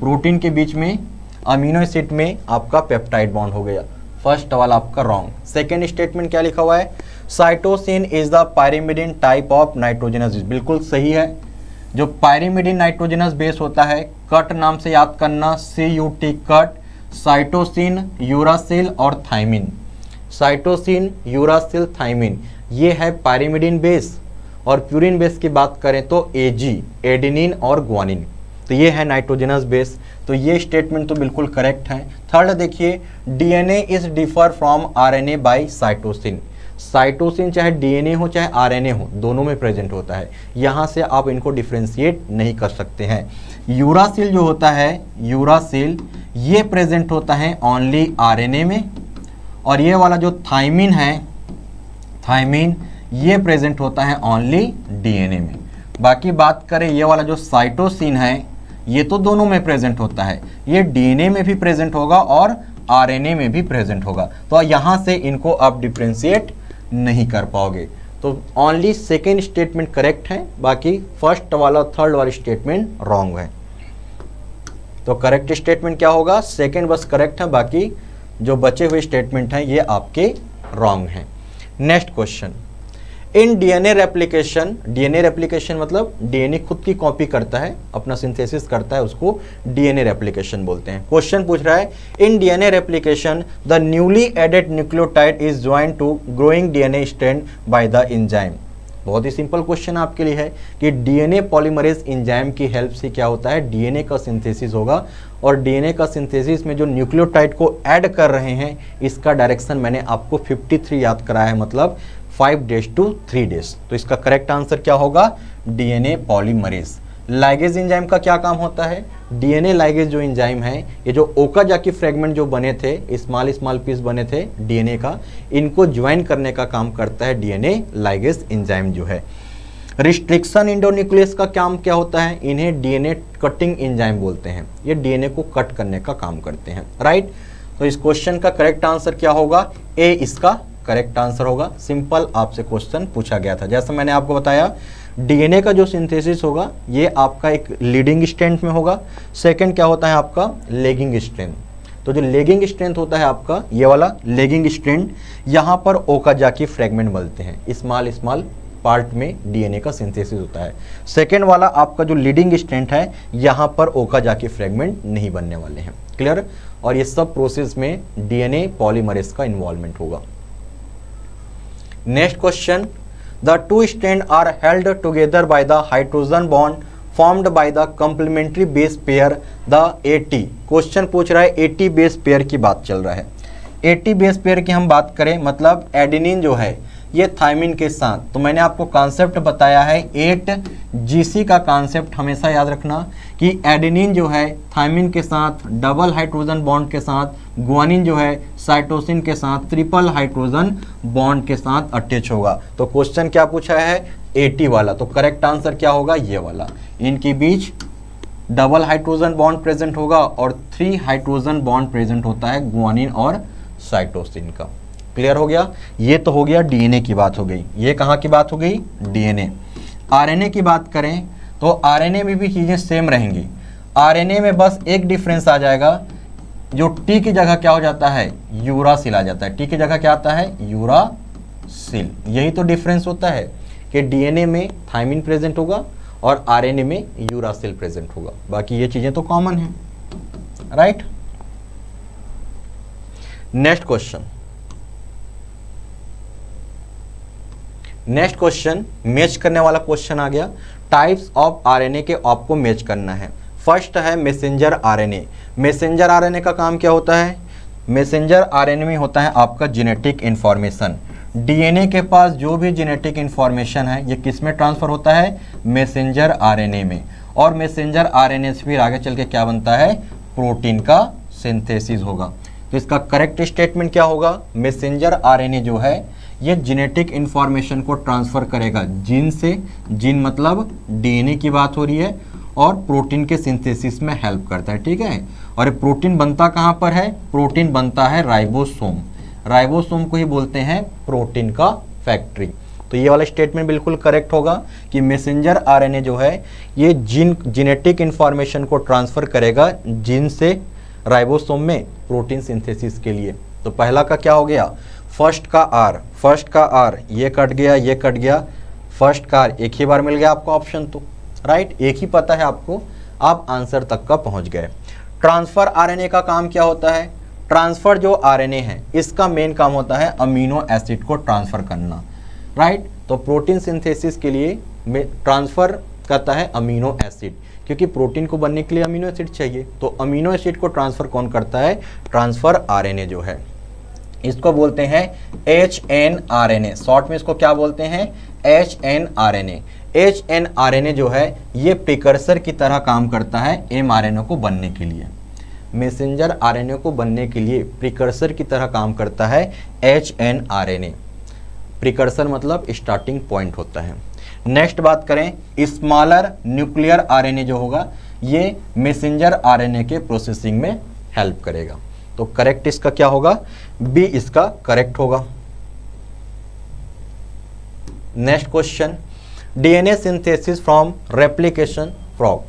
प्रोटीन के बीच में अमीनो एसिड में आपका पेप्टाइड बॉन्ड हो गया, फर्स्ट वाला आपका रॉन्ग। सेकेंड स्टेटमेंट क्या लिखा हुआ है? Cytosine is the pyrimidine type of nitrogenous base, बिल्कुल सही है। जो पायरिमिडिन नाइट्रोजनस बेस होता है, कट नाम से याद करना, CUT कट, साइटोसिन, यूरासिल और थाइमिन। साइटोसिन, यूरासिल, थाइमिन, ये है पायरिमिडिन बेस। और प्यूरिन बेस की बात करें तो AG, एडेनिन और ग्वानिन, तो ये है नाइट्रोजनस बेस। तो ये स्टेटमेंट तो बिल्कुल करेक्ट है। थर्ड देखिए, DNA is differ from RNA by cytosine. Cytosine चाहे DNA हो चाहे RNA हो, दोनों में प्रेजेंट होता है, यहाँ से आप इनको डिफ्रेंशिएट नहीं कर सकते हैं। यूरासिल जो होता है, यूरासिल ये प्रेजेंट होता है ओनली RNA में, और ये वाला जो थाइमिन है, थाइमिन, ये प्रेजेंट होता है ओनली DNA में। बाकी बात करें ये वाला जो साइटोसिन है, ये तो दोनों में प्रेजेंट होता है, ये DNA में भी प्रेजेंट होगा और RNA में भी प्रेजेंट होगा। तो यहाँ से इनको आप डिफ्रेंशिएट नहीं कर पाओगे। तो ओनली सेकेंड स्टेटमेंट करेक्ट है, बाकी फर्स्ट वाला थर्ड वाला स्टेटमेंट रॉन्ग है। तो करेक्ट स्टेटमेंट क्या होगा? सेकेंड बस करेक्ट है, बाकी जो बचे हुए स्टेटमेंट हैं ये आपके रॉन्ग हैं। नेक्स्ट क्वेश्चन, इन डीएनए रेप्लिकेशन, डीएनए रेप्लिकेशन मतलब डीएनए खुद की कॉपी करता है, अपना सिंथेसिस करता है, उसको डीएनए रेप्लिकेशन बोलते हैं। क्वेश्चन पूछ रहा है, in DNA replication the newly added nucleotide is joined to growing DNA strand by the enzyme. बहुत ही सिंपल क्वेश्चन आपके लिए है कि डीएनए पॉलीमरेज एंजाइम की हेल्प से क्या होता है? डीएनए का सिंथेसिस होगा, और डीएनए का सिंथेसिस में जो न्यूक्लियोटाइड को ऐड कर रहे हैं, इसका डायरेक्शन मैंने आपको 53 याद कराया है, मतलब 5 days to 3 days। तो इसका करेक्ट आंसर क्या होगा? DNA polymerase. लाइगेज एंजाइम का क्या काम होता है? डीएनए लाइगेज जो एंजाइम है, ये जो ओकाजाकी फ्रेगमेंट जो बने थे, स्मॉल स्मॉल पीस बने थे डीएनए का, इनको ज्वाइन करने का काम करता है डीएनए लाइगेज एंजाइम जो है। रिस्ट्रिक्शन इंडोन्यूक्लियस का काम क्या होता है? इन्हें डीएनए कटिंग एंजाइम बोलते हैं, ये डीएनए को कट करने का काम करते हैं, राइट। तो इस क्वेश्चन का करेक्ट आंसर क्या होगा? ए इसका करेक्ट आंसर होगा। सिंपल आपसे क्वेश्चन पूछा गया था। जैसा मैंने आपको बताया, डीएनए का जो सिंथेसिस होगा ये आपका एक लीडिंग स्ट्रैंड में होगा, सेकंड क्या होता है आपका? Lagging strand. तो जो लेगिंग स्ट्रैंड होता है आपका, ये वाला लेगिंग स्ट्रैंड, यहाँ पर ओकाजाकी फ्रेगमेंट बनते हैं, स्मॉल स्मॉल पार्ट में डीएनए का सिंथेसिस होता है। सेकेंड वाला आपका जो लीडिंग स्ट्रैंड है, यहाँ पर ओकाजाकी फ्रेगमेंट नहीं बनने वाले हैं, क्लियर। और ये सब प्रोसेस में डीएनए पॉलीमरेज का इन्वॉल्वमेंट होगा। Next question, the two strand are held together by the hydrogen bond formed by the complementary base pair the AT। Question पूछ रहा है AT बेस पेयर की बात चल रहा है। AT बेस पेयर की हम बात करें, मतलब एडेनिन जो है ये थाइमिन के साथ, तो मैंने आपको कॉन्सेप्ट बताया है 8GC का कॉन्सेप्ट हमेशा याद रखना कि एडेनिन जो है थाइमिन के साथ डबल हाइड्रोजन बॉन्ड के साथ, ग्वानिन जो है साइटोसिन के साथ ट्रिपल हाइड्रोजन बॉन्ड के साथ अटैच होगा। तो क्वेश्चन क्या पूछा है? AT वाला। तो करेक्ट आंसर क्या होगा? ये वाला। इनके बीच डबल हाइड्रोजन बॉन्ड प्रेजेंट होगा और 3 हाइड्रोजन बॉन्ड प्रेजेंट होता है ग्वानिन और साइटोसिन का। क्लियर हो गया? ये तो हो गया डीएनए की बात हो गई। ये कहाँ की बात हो गई? डीएनए। आरएनए की बात करें तो आरएनए में भी चीज़ें सेम रहेंगी। आरएनए में बस एक डिफरेंस आ जाएगा, जो टी की जगह क्या हो जाता है? यूरासिल आ जाता है। टी की जगह क्या आता है? यूरासिल। यही तो डिफरेंस होता है कि डीएनए में थाइमिन प्रेजेंट होगा और आरएनए में यूरासिल प्रेजेंट होगा। बाकी ये चीज़ें तो कॉमन हैं, right. Next question, next question match करने वाला क्वेश्चन आ गया। टाइप्स ऑफ आरएनए के आपको मैच करना है। फर्स्ट है मैसेंजर आरएनए। मैसेंजर आरएनए का काम क्या होता है? मैसेंजर आरएनए में होता है आपका जेनेटिक इंफॉर्मेशन। डीएनए के पास जो भी जेनेटिक इंफॉर्मेशन है ये किस में ट्रांसफर होता है, मैसेंजर आरएनए में, और मैसेंजर आरएनए से फिर आगे चल के क्या बनता है, प्रोटीन का सिंथेसिस होगा। तो इसका करेक्ट स्टेटमेंट क्या होगा, मैसेंजर आरएनए जो है ये जेनेटिक इंफॉर्मेशन को ट्रांसफर करेगा जीन से, जीन मतलब डीएनए की बात हो रही है, और प्रोटीन के सिंथेसिस में हेल्प करता है, ठीक है। और ये प्रोटीन बनता कहाँ पर है, प्रोटीन बनता है राइबोसोम, राइबोसोम को ही बोलते हैं प्रोटीन का फैक्ट्री। तो ये वाला स्टेटमेंट बिल्कुल करेक्ट होगा कि मैसेंजर आरएनए जो है ये जेनेटिक इंफॉर्मेशन को ट्रांसफर करेगा जीन से राइबोसोम में प्रोटीन सिंथेसिस के लिए। तो पहला का क्या हो गया, फर्स्ट का आर, ये कट गया, ये कट गया, फर्स्ट का आर एक ही बार मिल गया आपको ऑप्शन, तो राइट, एक ही पता है आपको, आप आंसर तक का पहुंच गए। ट्रांसफर आरएनए का काम क्या होता है, ट्रांसफर जो आरएनए है इसका मेन काम होता है अमीनो एसिड को ट्रांसफर करना, राइट। तो प्रोटीन सिंथेसिस के लिए ट्रांसफर करता है अमीनो एसिड, क्योंकि प्रोटीन को बनने के लिए अमीनो एसिड चाहिए, तो अमीनो एसिड को ट्रांसफर कौन करता है, ट्रांसफर आरएनए जो है, इसको बोलते हैं HNRNA, शॉर्ट में इसको क्या बोलते हैं, HNRNA। HNRNA जो है ये प्रिकर्सर की तरह काम करता है mRNA को बनने के लिए, मैसेंजर आरएनए को बनने के लिए प्रिकर्सर की तरह काम करता है HNRNA। प्रिकर्सर मतलब स्टार्टिंग पॉइंट होता है। नेक्स्ट बात करें, स्मॉलर न्यूक्लियर आरएनए जो होगा ये मैसेंजर आरएनए के प्रोसेसिंग में हेल्प करेगा। तो करेक्ट इसका क्या होगा, बी इसका करेक्ट होगा। Next question, DNA synthesis from replication frog.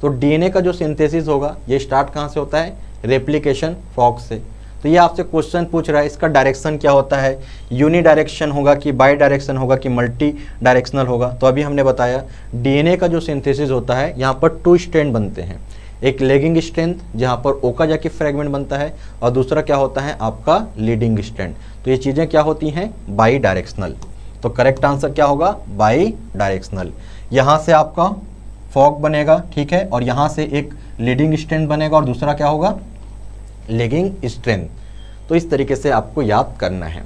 तो डीएनए का जो सिंथेसिस होगा ये स्टार्ट कहाँ से होता है, रेप्लिकेशन फ्रॉग से। तो ये आपसे क्वेश्चन पूछ रहा है इसका डायरेक्शन क्या होता है, यूनि डायरेक्शन होगा कि बाई डायरेक्शन होगा कि मल्टी डायरेक्शनल होगा। तो अभी हमने बताया डीएनए का जो सिंथेसिस होता है यहाँ पर 2 स्ट्रैंड बनते हैं, एक लेगिंग स्ट्रैंड जहाँ पर ओकाजाकी फ्रेगमेंट बनता है, और दूसरा क्या होता है आपका लीडिंग स्ट्रैंड। तो ये चीज़ें क्या होती हैं, बाई डायरेक्शनल। तो करेक्ट आंसर क्या होगा, बाई डायरेक्शनल। यहाँ से आपका फॉग बनेगा, ठीक है, और यहाँ से एक लीडिंग स्ट्रैंड बनेगा और दूसरा क्या होगा, लेगिंग स्ट्रैंड। तो इस तरीके से आपको याद करना है।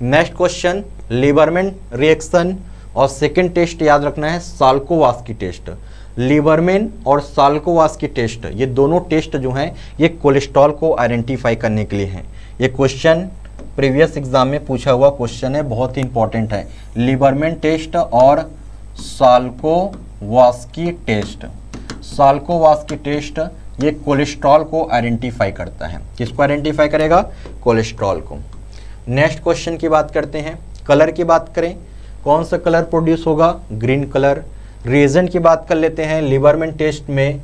नेक्स्ट क्वेश्चन, लीबरमैन रिएक्शन और सेकेंड टेस्ट याद रखना है, साल्कोवास्की टेस्ट। लीबरमैन और साल्कोवास्की टेस्ट ये दोनों टेस्ट जो हैं ये कोलेस्ट्रॉल को आइडेंटिफाई करने के लिए हैं। ये क्वेश्चन प्रीवियस एग्जाम में पूछा हुआ क्वेश्चन है, बहुत ही इंपॉर्टेंट है। लीबरमैन टेस्ट और साल्कोवास्की टेस्ट, साल्कोवास्की टेस्ट ये कोलेस्ट्रॉल को आइडेंटिफाई करता है। किसको आइडेंटिफाई करेगा, कोलेस्ट्रॉल को। नेक्स्ट क्वेश्चन की बात करते हैं, कलर की बात करें, कौन सा कलर प्रोड्यूस होगा, ग्रीन कलर। रिएजेंट की बात कर लेते हैं, लीबरमैन टेस्ट में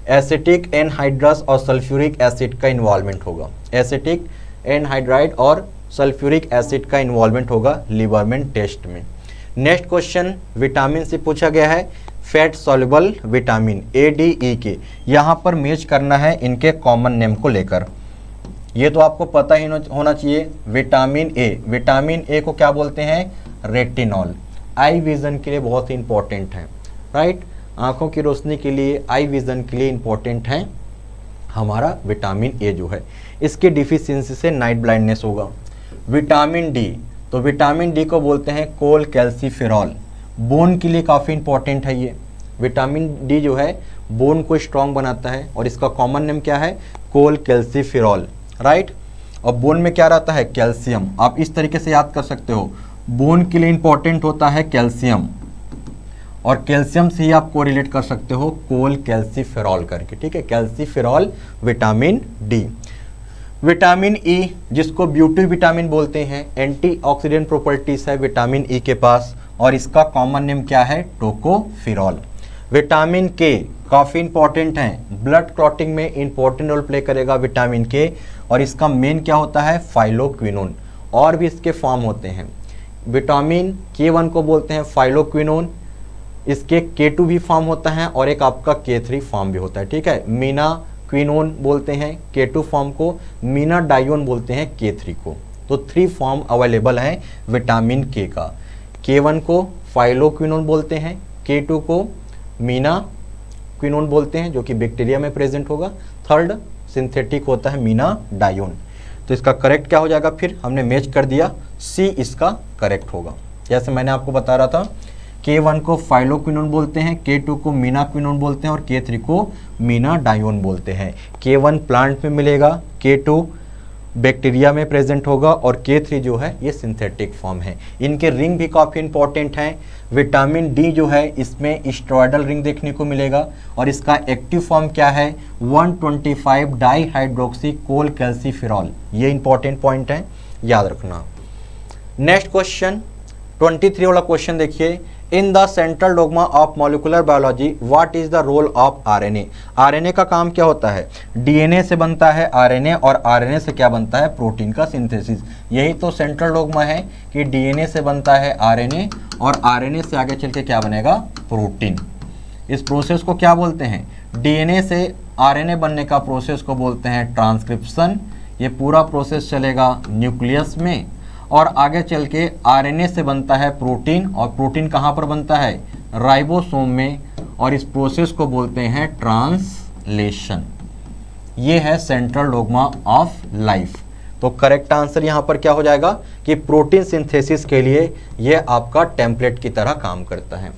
एसिटिक एनहाइड्रस और सल्फ्यूरिक एसिड का इन्वॉल्वमेंट होगा, एसिटिक एनहाइड्राइड और सल्फ्यूरिक एसिड का इन्वॉल्वमेंट होगा लीबरमैन टेस्ट में। नेक्स्ट क्वेश्चन विटामिन से पूछा गया है, फैट सॉल्युबल विटामिन ADE के, यहाँ पर मैच करना है इनके कॉमन नेम को लेकर। ये तो आपको पता ही होना चाहिए, विटामिन ए, विटामिन ए को क्या बोलते हैं, रेटिनॉल। आई विजन के लिए बहुत ही इंपॉर्टेंट है, राइट, आंखों की रोशनी के लिए, आई विजन के लिए इंपॉर्टेंट है हमारा विटामिन ए जो है। इसके डिफिशियंसी से नाइट ब्लाइंडनेस होगा। विटामिन डी, तो विटामिन डी को बोलते हैं कोल कैल्सीफेरॉल, बोन के लिए काफ़ी इंपॉर्टेंट है ये। विटामिन डी जो है बोन को स्ट्रॉन्ग बनाता है और इसका कॉमन नेम क्या है, कोल कैल्सीफेरॉल, राइट। और बोन में क्या रहता है, कैल्शियम। आप इस तरीके से याद कर सकते हो, बोन के लिए इंपॉर्टेंट होता है कैल्शियम, और कैल्शियम से ही आप कोरिलेट कर सकते हो कोल कैल्सीफेरॉल करके, ठीक है, calciferol vitamin D. Vitamin E जिसको ब्यूटी विटामिन बोलते हैं, एंटीऑक्सीडेंट प्रॉपर्टीज है विटामिन ई के पास, और इसका कॉमन नेम क्या है, टोकोफेरॉल। विटामिन के काफ़ी इंपॉर्टेंट है, ब्लड क्लॉटिंग में इंपॉर्टेंट रोल प्ले करेगा विटामिन के, और इसका मेन क्या होता है, फाइलोक्विनोन। और भी इसके फॉर्म होते हैं, विटामिन K1 को बोलते हैं फाइलोक्विनोन, इसके K2 भी फॉर्म होता है और एक आपका K3 फॉर्म भी होता है, ठीक है। मीना क्विनोन बोलते हैं K2 फॉर्म को, मीना डायोन बोलते हैं K3 को। तो 3 फॉर्म अवेलेबल हैं विटामिन के का। K1 को फाइलोक्विनोन बोलते हैं, K2 को मीना क्विनोन बोलते हैं जो कि बैक्टीरिया में प्रेजेंट होगा, थर्ड सिंथेटिक होता है मीना डायोन। तो इसका करेक्ट क्या हो जाएगा, फिर हमने मैच कर दिया सी इसका करेक्ट होगा। जैसे मैंने आपको बता रहा था, K1 को फाइलोक्विनोन बोलते हैं, K2 को मीनाक्विनोन बोलते हैं और K3 को मीनाडायोन बोलते हैं। K1 प्लांट में मिलेगा, K2 बैक्टीरिया में प्रेजेंट होगा और K3 जो है ये सिंथेटिक फॉर्म है। इनके रिंग भी काफ़ी इंपॉर्टेंट हैं। विटामिन डी जो है इसमें स्टेरॉयडल रिंग देखने को मिलेगा और इसका एक्टिव फॉर्म क्या है, 125 डाईहाइड्रोक्सी कोल कैल्सीफेरॉल। ये इंपॉर्टेंट पॉइंट है, याद रखना। नेक्स्ट क्वेश्चन 23 वाला क्वेश्चन देखिए, in the central dogma of molecular biology what is the role of RNA. RNA का काम क्या होता है, डीएनए से बनता है आरएनए और आरएनए से क्या बनता है, प्रोटीन का सिंथेसिस। यही तो सेंट्रल डोगमा है कि डीएनए से बनता है आरएनए और आरएनए से आगे चल के क्या बनेगा, प्रोटीन। इस प्रोसेस को क्या बोलते हैं, डीएनए से आरएनए बनने का प्रोसेस को बोलते हैं ट्रांसक्रिप्शन। ये पूरा प्रोसेस चलेगा न्यूक्लियस में और आगे चल के आरएनए से बनता है प्रोटीन और प्रोटीन कहाँ पर बनता है, राइबोसोम में, और इस प्रोसेस को बोलते हैं ट्रांसलेशन। ये है सेंट्रल डोगमा ऑफ लाइफ। तो करेक्ट आंसर यहाँ पर क्या हो जाएगा कि प्रोटीन सिंथेसिस के लिए ये आपका टेम्पलेट की तरह काम करता है।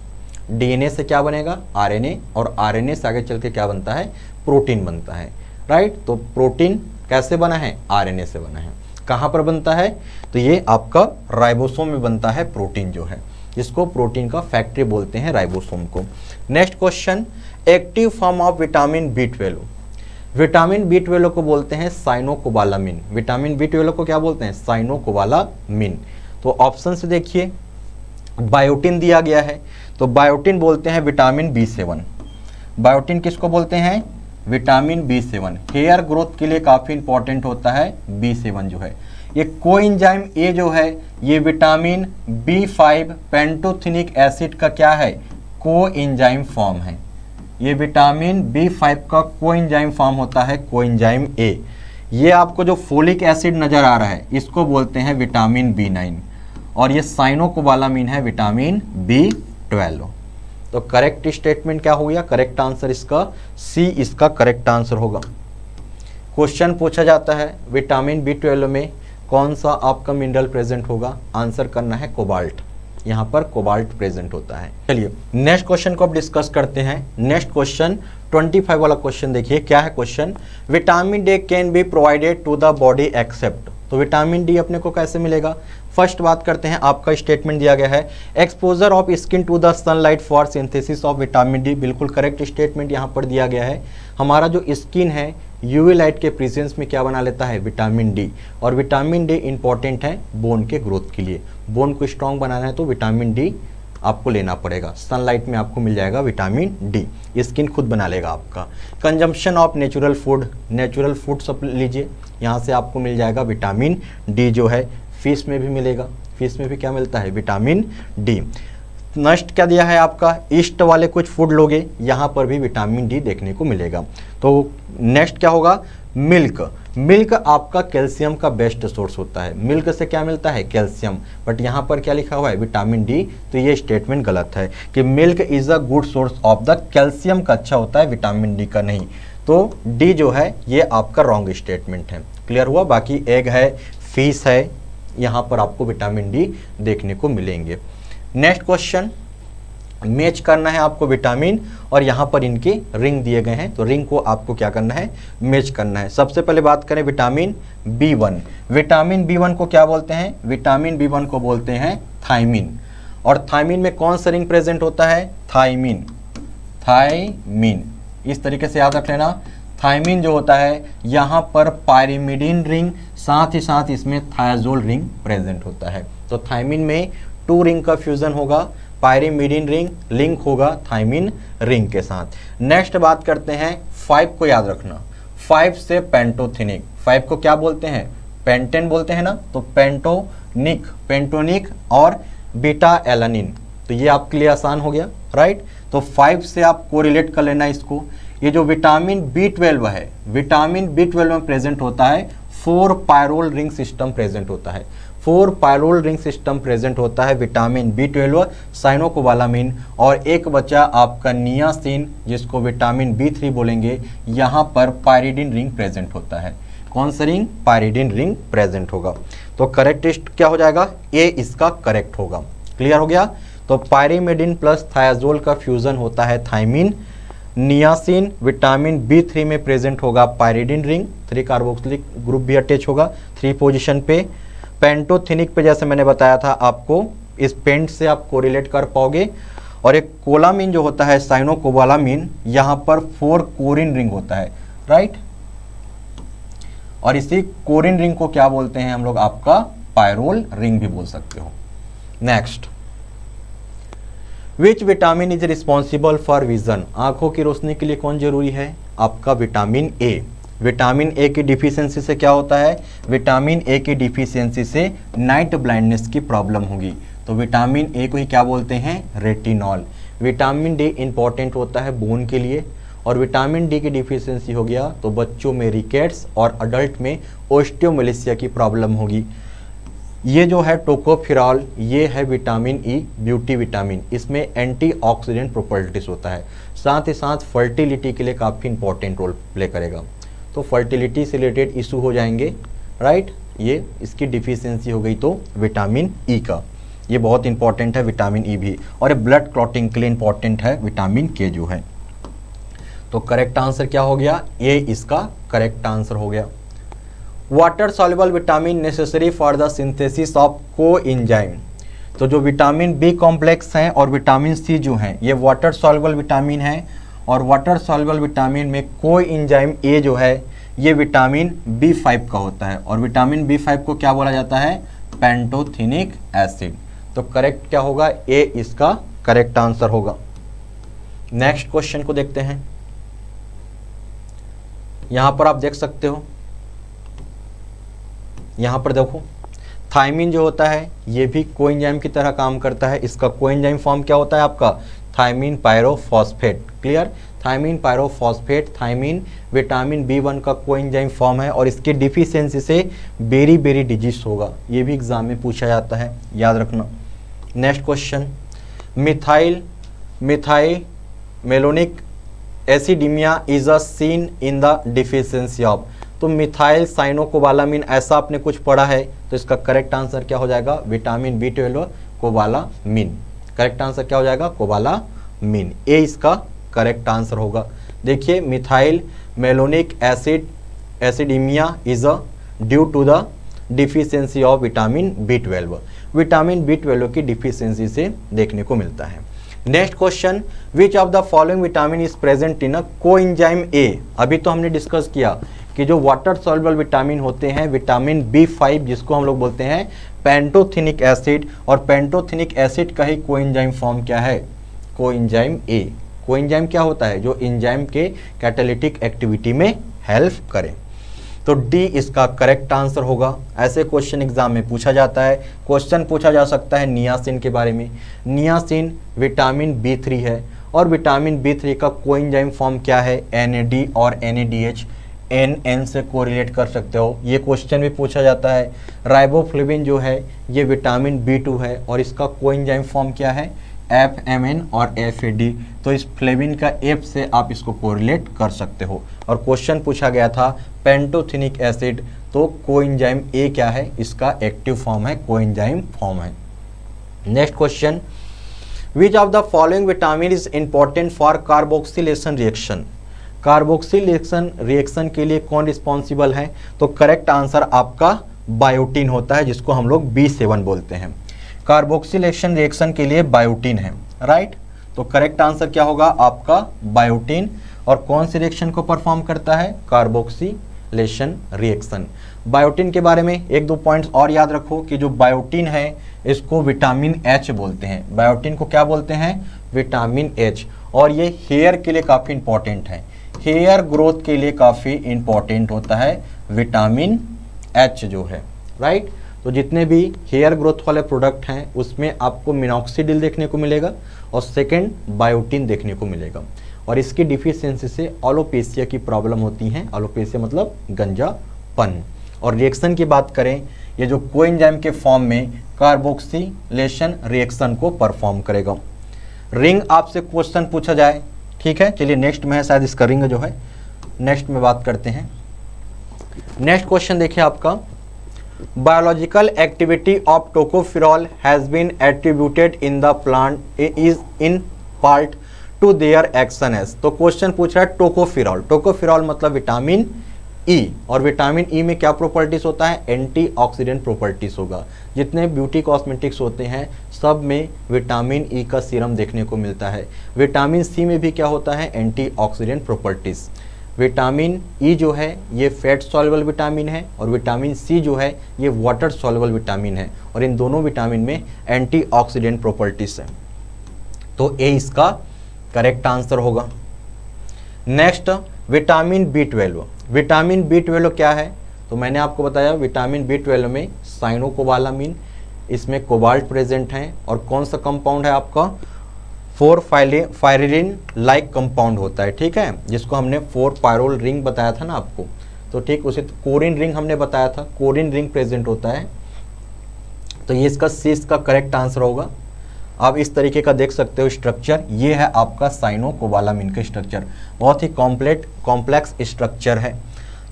डीएनए से क्या बनेगा, आरएनए, और आरएनए से आगे चल के क्या बनता है, प्रोटीन बनता है, राइट। तो प्रोटीन कैसे बना है, आरएनए से बना है। कहाँ पर बनता है, तो ये आपका राइबोसोम में बनता है प्रोटीन जो है, इसको प्रोटीन का फैक्ट्री बोलते हैं राइबोसोम को। Next question, active form of vitamin B12। Vitamin B12 को बोलते हैं साइनोकोबालामिन। विटामिन B12 को क्या बोलते हैं, साइनोकोबालामिन। तो ऑप्शन से देखिए, बायोटिन दिया गया है, तो बायोटिन बोलते हैं विटामिन B7। बायोटिन किसको बोलते हैं, विटामिन B7। हेयर ग्रोथ के लिए काफ़ी इंपॉर्टेंट होता है B7 जो है। ये कोएंजाइम ए जो है ये विटामिन B5 पेंटोथेनिक एसिड का क्या है, कोएंजाइम फॉर्म है। ये विटामिन B5 का कोएंजाइम फॉर्म होता है, कोएंजाइम ए। ये आपको जो फोलिक एसिड नज़र आ रहा है इसको बोलते हैं विटामिन B9 और ये साइनोकोबालामिन है विटामिन B12। तो करेक्ट स्टेटमेंट क्या हो गया, करेक्ट आंसर इसका सी इसका करेक्ट आंसर होगा। क्वेश्चन पूछा जाता है विटामिन B12 में कौन सा आपका मिनरल प्रेजेंट होगा, आंसर करना है कोबाल्ट। यहाँ पर कोबाल्ट प्रेजेंट होता है। चलिए नेक्स्ट क्वेश्चन को अब डिस्कस करते हैं। नेक्स्ट क्वेश्चन 25 वाला क्वेश्चन देखिए, क्या है question, vitamin D can be provided to the body except. तो विटामिन डी अपने को कैसे मिलेगा, फर्स्ट बात करते हैं, आपका स्टेटमेंट दिया गया है exposure of skin to the sunlight for synthesis of vitamin D. बिल्कुल करेक्ट स्टेटमेंट यहाँ पर दिया गया है। हमारा जो स्किन है यूवी लाइट के प्रेजेंस में क्या बना लेता है, विटामिन डी, और विटामिन डी इंपॉर्टेंट है बोन के ग्रोथ के लिए। बोन को स्ट्रॉन्ग बनाना है तो विटामिन डी आपको लेना पड़ेगा। सनलाइट में आपको मिल जाएगा विटामिन डी, स्किन खुद बना लेगा आपका। Consumption of natural food, natural food सब लीजिए, यहाँ से आपको मिल जाएगा विटामिन डी जो है। फिश में भी मिलेगा, फिश में भी क्या मिलता है, विटामिन डी। नेक्स्ट क्या दिया है आपका, ईस्ट वाले कुछ फूड लोगे, यहाँ पर भी विटामिन डी देखने को मिलेगा। तो नेक्स्ट क्या होगा, मिल्क। मिल्क आपका कैल्शियम का बेस्ट सोर्स होता है। मिल्क से क्या मिलता है, कैल्शियम, बट यहाँ पर क्या लिखा हुआ है, विटामिन डी। तो ये स्टेटमेंट गलत है कि milk is a good source of the calcium का अच्छा होता है, विटामिन डी का नहीं। तो डी जो है ये आपका रॉन्ग स्टेटमेंट है। क्लियर हुआ। बाकी एग है, फिश है, यहाँ पर आपको विटामिन डी देखने को मिलेंगे। नेक्स्ट क्वेश्चन, मैच करना है आपको विटामिन और यहाँ पर इनके रिंग दिए गए हैं, तो रिंग को आपको क्या करना है, मैच करना है। सबसे पहले बात करें विटामिन B1। विटामिन B1 को क्या बोलते हैं, विटामिन B1 को बोलते हैं थायमिन। और थायमिन में कौन सा रिंग प्रेजेंट होता है, थायमिन। थायमिन इस तरीके से याद रख लेना। थायमिन जो होता है यहाँ पर पायरिमिडीन रिंग, साथ ही साथ इसमें थायाजोल रिंग प्रेजेंट होता है। तो थायमिन में 2 रिंग का फ्यूजन होगा, पायरिमिडीन रिंग लिंक होगा थायमिन रिंग के साथ। नेक्स्ट बात करते हैं 5 को याद रखना। 5 से पेंटोथेनिक, 5 को क्या बोलते हैं, पेंटेन बोलते हैं ना, तो पेंटोनिक, पेंटोनिक और बीटा एलानिन। तो ये आपके लिए आसान हो गया, राइट। तो 5 से आप कोरिलेट कर लेना इसको। ये जो विटामिन B12 है, विटामिन B12 में प्रेजेंट होता है 4 पायरोल रिंग सिस्टम प्रेजेंट होता है। 4 पायरोल रिंग सिस्टम प्रेजेंट होता है विटामिन B12, साइनोकोबालामिन, और एक बचा आपका नियासिन जिसको विटामिन B3 बोलेंगे, यहाँ पर पायरिडिन रिंग प्रेजेंट होता है। कौन सा रिंग, पायरिडिन रिंग प्रेजेंट होगा। तो करेक्ट टेस्ट क्या हो जाएगा, ए इसका करेक्ट होगा। क्लियर हो गया। तो पायरिमिडिन प्लस थायाजोल का फ्यूजन होता है थायमिन। नियासिन विटामिन B3 में प्रेजेंट होगा पायरिडिन रिंग, 3 कार्बोक्सिलिक ग्रुप भी अटैच होगा 3 पोजीशन पे। पेंटोथेनिक पे जैसे मैंने बताया था आपको, इस पेंट से आप कोरिलेट कर पाओगे। और एक कोलामिन जो होता है साइनोकोबालामिन, यहाँ पर 4 कोरिन रिंग होता है, राइट। और इसी कोरिन रिंग को क्या बोलते हैं हम लोग, आपका पायरोल रिंग भी बोल सकते हो। Next, which vitamin is responsible for vision, आंखों की रोशनी के लिए कौन जरूरी है, आपका विटामिन ए। विटामिन ए की डिफिशियंसी से क्या होता है, विटामिन ए की डिफिशियंसी से नाइट ब्लाइंडनेस की प्रॉब्लम होगी। तो विटामिन ए को ही क्या बोलते हैं, रेटिनॉल। विटामिन डी इंपॉर्टेंट होता है बोन के लिए, और विटामिन डी की डिफिशियंसी हो गया तो बच्चों में रिकेट्स और अडल्ट में ओस्टियोमेलेसिया की प्रॉब्लम होगी। ये जो है टोकोफिरॉल, ये है विटामिन ई, ब्यूटी विटामिन, इसमें एंटीऑक्सीडेंट प्रॉपर्टीज होता है। साथ ही साथ फर्टिलिटी के लिए काफ़ी इंपॉर्टेंट रोल प्ले करेगा। तो फर्टिलिटी से रिलेटेड इशू हो जाएंगे, राइट। ये इसकी डिफिशियंसी हो गई तो विटामिन ई का, ये बहुत इंपॉर्टेंट है विटामिन ई भी। और ब्लड क्लॉटिंग के लिए इंपॉर्टेंट है विटामिन के जो है। तो करेक्ट आंसर क्या हो गया, ए इसका करेक्ट आंसर हो गया। Water soluble vitamin necessary for the synthesis of coenzyme, तो जो विटामिन बी कॉम्प्लेक्स हैं और विटामिन सी जो हैं, ये वाटर सॉल्युबल विटामिन है। और वाटर सॉल्युबल विटामिन में कोएंजाइम ए जो है, ये विटामिन B5 का होता है। और विटामिन B5 को क्या बोला जाता है, पेंटोथेनिक एसिड। तो करेक्ट क्या होगा, ए इसका करेक्ट आंसर होगा। नेक्स्ट क्वेश्चन को देखते हैं। यहां पर आप देख सकते हो, यहां पर देखो थायमिन जो होता है ये भी कोएंजाइम की तरह काम करता है। इसका कोएंजाइम फॉर्म क्या होता है आपका, thiamine pyrophosphate. Clear, thiamine pyrophosphate, thiamine vitamin B1 का कोएंजाइम फॉर्म है। और इसकी डिफिशियंसी से बेरी बेरी डिजीज होगा, ये भी एग्जाम में पूछा जाता है, याद रखना। Next question, methylmalonic acidaemia is a seen in the deficiency of, तो मिथाइल साइनोकोबालामिन ऐसा आपने कुछ पढ़ा है। तो इसका करेक्ट आंसर क्या हो जाएगा, vitamin B12 cobalamin. Correct answer क्या हो जाएगा, कोबालामिन। ए इसका करेक्ट आंसर होगा। देखिए, methylmalonic acidaemia is a due to the deficiency of vitamin B12। Vitamin B12 की डिफिशियंसी से देखने को मिलता है। Next question, which of the following vitamin is present in a coenzyme A. अभी तो हमने डिस्कस किया कि जो वाटर सॉल्युबल विटामिन होते हैं, विटामिन B5 जिसको हम लोग बोलते हैं पेंटोथेनिक एसिड, और पेंटोथेनिक एसिड का ही कोएंजाइम फॉर्म क्या है, कोएंजाइम ए। कोएंजाइम क्या होता है, जो एंजाइम के कैटालिटिक एक्टिविटी में हेल्प करे। तो डी इसका करेक्ट आंसर होगा। ऐसे क्वेश्चन एग्जाम में पूछा जाता है। क्वेश्चन पूछा जा सकता है नियासिन के बारे में। नियासिन विटामिन B3 है, और विटामिन B3 का कोएंजाइम फॉर्म क्या है, NAD और NADH, NN से कोरिलेट कर सकते हो, ये क्वेश्चन भी पूछा जाता है। राइबोफ्लेविन जो है ये विटामिन B2 है, और इसका कोएंजाइम फॉर्म क्या है, FMN और FAD। तो इस फ्लेविन का F से आप इसको कोरिलेट कर सकते हो। और क्वेश्चन पूछा गया था पेंटोथेनिक एसिड, तो कोएंजाइम ए क्या है, इसका एक्टिव फॉर्म है, कोएंजाइम फॉर्म है। Next question, which of the following vitamin is important for carboxylation reaction. Carboxylation reaction के लिए कौन रिस्पॉन्सिबल है, तो करेक्ट आंसर आपका बायोटीन होता है, जिसको हम लोग B7 बोलते हैं। कार्बोक्सिलेशन रिएक्शन के लिए बायोटीन है, राइट। तो करेक्ट आंसर क्या होगा आपका बायोटीन। और कौन सी रिएक्शन को परफॉर्म करता है, कार्बोक्सिलेशन रिएक्शन। बायोटीन के बारे में एक दो पॉइंट्स और याद रखो कि जो बायोटीन है इसको विटामिन H बोलते हैं। बायोटीन को क्या बोलते हैं, विटामिन H। और ये हेयर के लिए काफ़ी इंपॉर्टेंट है, हेयर ग्रोथ के लिए काफ़ी इंपॉर्टेंट होता है विटामिन H जो है, राइट। तो जितने भी हेयर ग्रोथ वाले प्रोडक्ट हैं उसमें आपको मिनॉक्सिडिल देखने को मिलेगा, और सेकेंड बायोटीन देखने को मिलेगा। और इसकी डिफिशियंसी से एलोपेशिया की प्रॉब्लम होती है। एलोपेशिया मतलब गंजापन। और रिएक्शन की बात करें, ये जो कोएंजाइम के फॉर्म में कार्बोक्सिलेशन रिएक्शन को परफॉर्म करेगा। रिंग आपसे क्वेश्चन पूछा जाए, ठीक है। चलिए नेक्स्ट में है शायद इसका रिंग जो है, नेक्स्ट में बात करते हैं। नेक्स्ट क्वेश्चन देखिए आपका, biological activity of tocopherol has been attributed in the plant is in part to their action as. तो क्वेश्चन पूछ रहा है टोकोफेरॉल, टोकोफेरॉल मतलब विटामिन ई, और विटामिन ई में क्या प्रॉपर्टीज होता है, एंटीऑक्सीडेंट प्रॉपर्टीज होगा। जितने ब्यूटी कॉस्मेटिक्स होते हैं सब में विटामिन ई का सीरम देखने को मिलता है। विटामिन सी में भी क्या होता है, एंटीऑक्सीडेंट प्रॉपर्टीज। विटामिन ई जो है ये फैट सॉल्युबल विटामिन है, और विटामिन सी जो है ये वाटर सॉल्युबल विटामिन है, और इन दोनों विटामिन में एंटीऑक्सीडेंट प्रॉपर्टीज है। तो ए इसका करेक्ट आंसर होगा। Next vitamin B12. Vitamin B12 क्या है, तो मैंने आपको बताया विटामिन बी12 में साइनोकोबालामिन, इसमें कोबाल्ट प्रेजेंट है, और कौन सा कंपाउंड है आपका, 4-फायरिन लाइक कंपाउंड होता है, ठीक है, जिसको हमने 4-पायरोल रिंग बताया था ना आपको। तो ठीक उसे कोरिन रिंग हमने बताया था, कोरिन रिंग प्रेजेंट होता है। तो ये इसका सी इसका करेक्ट आंसर होगा। आप इस तरीके का देख सकते हो स्ट्रक्चर, ये है आपका साइनोकोबालामिन का स्ट्रक्चर, बहुत ही कॉम्प्लेक्स स्ट्रक्चर है।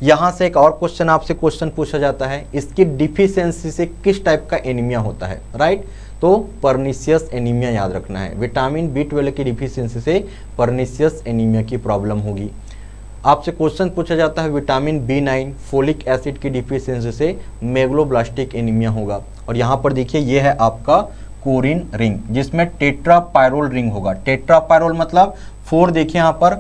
यहाँ से एक और क्वेश्चन आपसे क्वेश्चन पूछा जाता है, इसकी डिफिशियंसी से किस टाइप का एनीमिया होता है, राइट। तो परनीशियस एनीमिया याद रखना है, विटामिन बी12 की डिफिशियंसी से परनीशियस एनीमिया की प्रॉब्लम होगी। आपसे क्वेश्चन पूछा जाता है विटामिन बी9 फोलिक एसिड की डिफिशियंसी से मेगलोब्लास्टिक एनीमिया होगा। और यहाँ पर देखिए ये है आपका कोरिन रिंग, जिसमें टेट्रापायरोल रिंग होगा। टेट्रापायरोल मतलब 4, देखिए यहाँ पर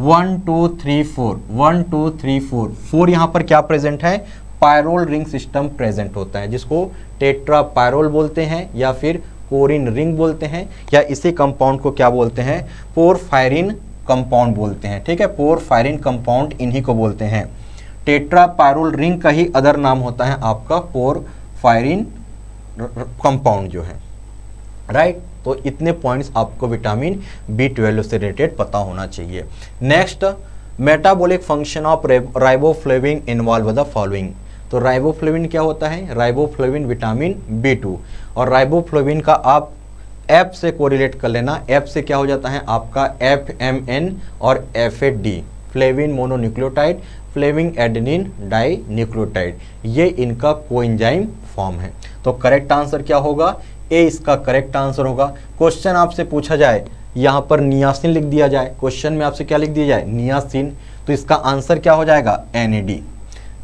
1 2 3 4, 1 2 3 4 यहाँ पर क्या प्रेजेंट है, पायरोल रिंग सिस्टम प्रेजेंट होता है, जिसको टेट्रापायरोल बोलते हैं या फिर कोरिन रिंग बोलते हैं, या इसी कंपाउंड को क्या बोलते हैं, पोरफायरिन कंपाउंड बोलते हैं, ठीक है। पोरफायरिन कंपाउंड इन्हीं को बोलते हैं। टेट्रापायरोल रिंग का ही अदर नाम होता है आपका पोरफायरिन कंपाउंड जो है, राइट। तो इतने पॉइंट्स आपको विटामिन बी12 से रिलेटेड पता होना चाहिए। Next, metabolic function of riboflavin involve the following. तो राइबोफ्लेविन क्या होता है, राइबोफ्लेविन विटामिन बी2, और राइबोफ्लेविन का आप एफ से कोरिलेट कर लेना। एफ से क्या हो जाता है आपका FMN और FAD, flavin mononucleotide, flavin adenine dinucleotide, ये इनका कोएंजाइम फॉर्म है। तो करेक्ट आंसर क्या होगा, ए इसका करेक्ट आंसर होगा। क्वेश्चन आपसे पूछा जाए यहाँ पर नियासिन लिख दिया जाए, क्वेश्चन में आपसे क्या लिख दिया जाए, नियासिन, तो इसका आंसर क्या हो जाएगा, NAD,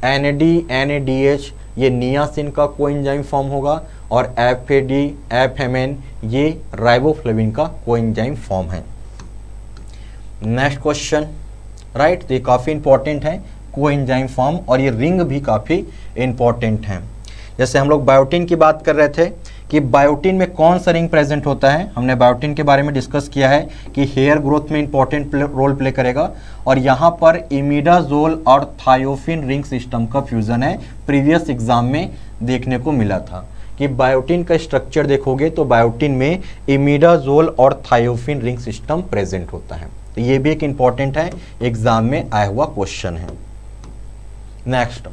NADH, ये नियासिन का कोएंजाइम फॉर्म होगा, और FAD, FMN ये राइबोफ्लेविन का कोएंजाइम फॉर्म है। Next question, right. तो ये काफ़ी इंपॉर्टेंट है कोएंजाइम फॉर्म, और ये रिंग भी काफ़ी इंपॉर्टेंट है। जैसे हम लोग बायोटिन की बात कर रहे थे कि बायोटिन में कौन सा रिंग प्रेजेंट होता है, हमने बायोटिन के बारे में डिस्कस किया है कि हेयर ग्रोथ में इंपॉर्टेंट रोल प्ले करेगा, और यहाँ पर इमिडाजोल और थायोफिन रिंग सिस्टम का फ्यूजन है। प्रीवियस एग्जाम में देखने को मिला था कि बायोटिन का स्ट्रक्चर देखोगे तो बायोटिन में इमिडाजोल और थायोफिन रिंग सिस्टम प्रेजेंट होता है। तो ये भी एक इंपॉर्टेंट है, एग्जाम में आया हुआ क्वेश्चन है। Next,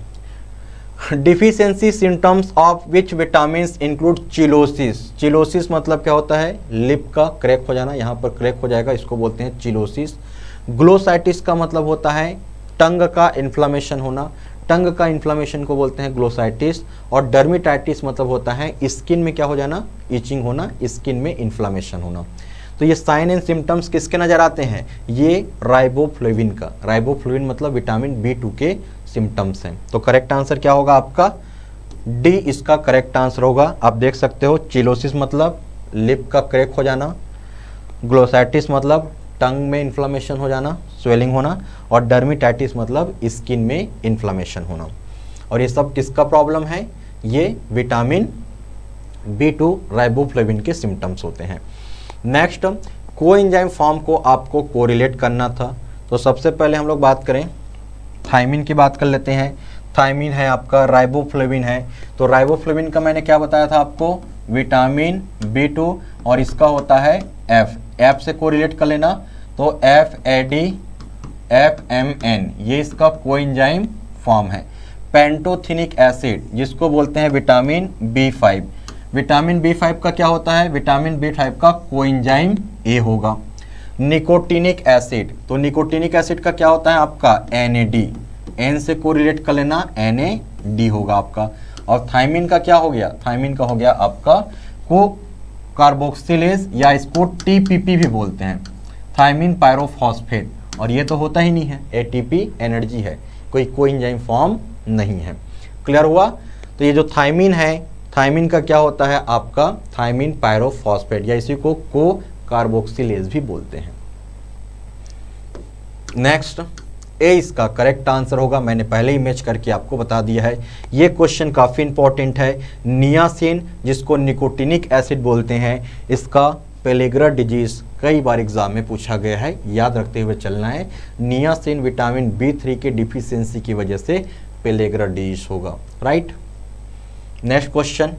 deficiency symptoms of which vitamins include cheilosis. Cheilosis मतलब क्या होता है, लिप का क्रैक हो जाना, यहाँ पर क्रैक हो जाएगा, इसको बोलते हैं चिलोसिस। ग्लोसाइटिस का मतलब होता है टंग का इन्फ्लामेशन होना, टंग का इन्फ्लामेशन को बोलते हैं ग्लोसाइटिस। और डर्मिटाइटिस मतलब होता है स्किन में क्या हो जाना, इचिंग होना, स्किन में इन्फ्लामेशन होना। तो ये साइन एंड सिम्टम्स किसके नजर आते हैं, ये राइबोफ्लेविन का, राइबोफ्लेविन मतलब विटामिन बी2 के सिम्टम्स हैं। तो करेक्ट आंसर क्या होगा आपका, डी इसका करेक्ट आंसर होगा। आप देख सकते हो चिलोसिस मतलब लिप का क्रैक हो जाना, ग्लोसाइटिस मतलब टंग में इन्फ्लामेशन हो जाना, स्वेलिंग होना, और डर्मिटाइटिस मतलब स्किन में इन्फ्लामेशन होना। और ये सब किसका प्रॉब्लम है, ये विटामिन बी2 राइबोफ्लेविन के सिम्टम्स होते हैं। नेक्स्ट, कोएंजाइम फॉर्म को आपको कोरिलेट करना था। तो सबसे पहले हम लोग बात करें थायमिन की बात कर लेते हैं। थायमिन है आपका, राइबोफ्लेविन है। तो राइबोफ्लेविन का मैंने क्या बताया था आपको, विटामिन बी2, और इसका होता है एफ से कोरिलेट कर लेना। तो FAD, FMN ये इसका कोएंजाइम फॉर्म है। पेंटोथेनिक एसिड जिसको बोलते हैं विटामिन बी5, विटामिन बी5 का क्या होता है, विटामिन बी5 का कोएंजाइम ए होगा। निकोटिनिक एसिड, तो निकोटिनिक एसिड का क्या होता है आपका NAD, N से कोरिलेट कर लेना, NAD होगा आपका। और थायमिन का क्या हो गया, थायमिन का हो गया आपका को कार्बोक्सिलेज या इसको TPP भी बोलते हैं, थायमिन पायरोफॉस्फेट। और ये तो होता ही नहीं है, ATP एनर्जी है, कोई कोएंजाइम फॉर्म नहीं है। क्लियर हुआ। तो ये जो थायमिन है, थायमिन का क्या होता है आपका थायमिन पायरोफॉस्फेट या इसी को कार्बोक्सिलेज भी बोलते हैं। नेक्स्ट ए इसका करेक्ट आंसर होगा, मैंने पहले ही मैच करके आपको बता दिया है। ये क्वेश्चन काफ़ी इंपॉर्टेंट है। नियासिन जिसको निकोटिनिक एसिड बोलते हैं, इसका पेलेग्रा डिजीज कई बार एग्जाम में पूछा गया है, याद रखते हुए चलना है। नियासिन विटामिन B3 की डिफिशियंसी की वजह से पेलेग्रा डिजीज होगा, right. Next question,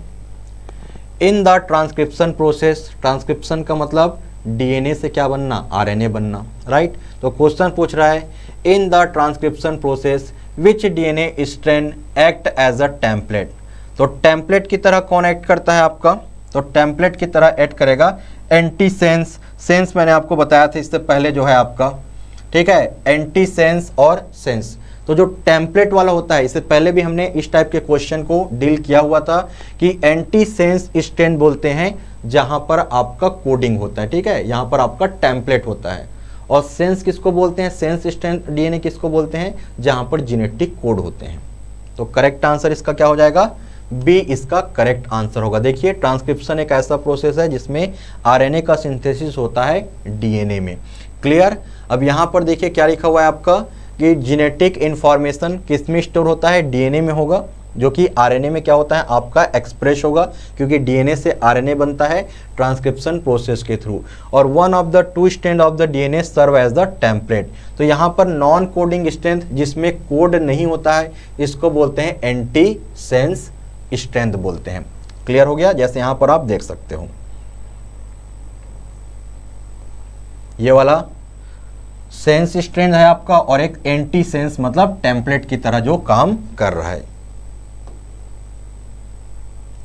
in the transcription process, transcription का मतलब DNA से क्या बनना, RNA बनना, राइट। तो क्वेश्चन पूछ रहा है in the transcription process which DNA strand act as a template. तो टेम्पलेट की तरह कौन एक्ट करता है आपका, तो टेम्पलेट की तरह एक्ट करेगा एंटीसेंस। सेंस मैंने आपको बताया था इससे पहले जो है आपका, ठीक है, एंटीसेंस और सेंस। तो जो टेम्पलेट वाला होता है, इससे पहले भी हमने इस टाइप के क्वेश्चन को डील किया हुआ था कि एंटीसेंस स्ट्रैंड बोलते हैं जहां पर आपका कोडिंग होता है, ठीक है, यहां पर आपका टेम्पलेट होता है। और सेंस किसको बोलते हैं, सेंस स्ट्रैंड DNA किसको बोलते हैं, जहां पर जेनेटिक कोड होते हैं। तो करेक्ट आंसर इसका क्या हो जाएगा, बी इसका करेक्ट आंसर होगा। देखिए ट्रांसक्रिप्शन एक ऐसा प्रोसेस है जिसमें RNA का सिंथेसिस होता है DNA में। क्लियर। अब यहाँ पर देखिए क्या लिखा हुआ है आपका कि जेनेटिक इंफॉर्मेशन किस में स्टोर होता है, DNA में होगा, जो कि RNA में क्या होता है आपका एक्सप्रेस होगा, क्योंकि DNA से RNA बनता है ट्रांसक्रिप्शन प्रोसेस के थ्रू। और one of the two strand of the DNA serve as the template. तो यहाँ पर नॉन कोडिंग स्ट्रैंड जिसमें कोड नहीं होता है, इसको बोलते हैं एंटी सेंस स्ट्रैंड बोलते हैं। क्लियर हो गया, जैसे यहाँ पर आप देख सकते हो ये वाला सेंस स्ट्रैंड है आपका और एक एंटी सेंस मतलब टेम्पलेट की तरह जो काम कर रहा है।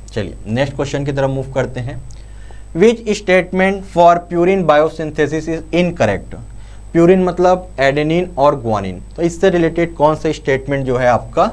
चलिए नेक्स्ट क्वेश्चन की तरफ मूव करते हैं। Which statement for purine biosynthesis is incorrect. Purine मतलब एडेनिन और ग्वानिन, तो इससे रिलेटेड कौन सा स्टेटमेंट जो है आपका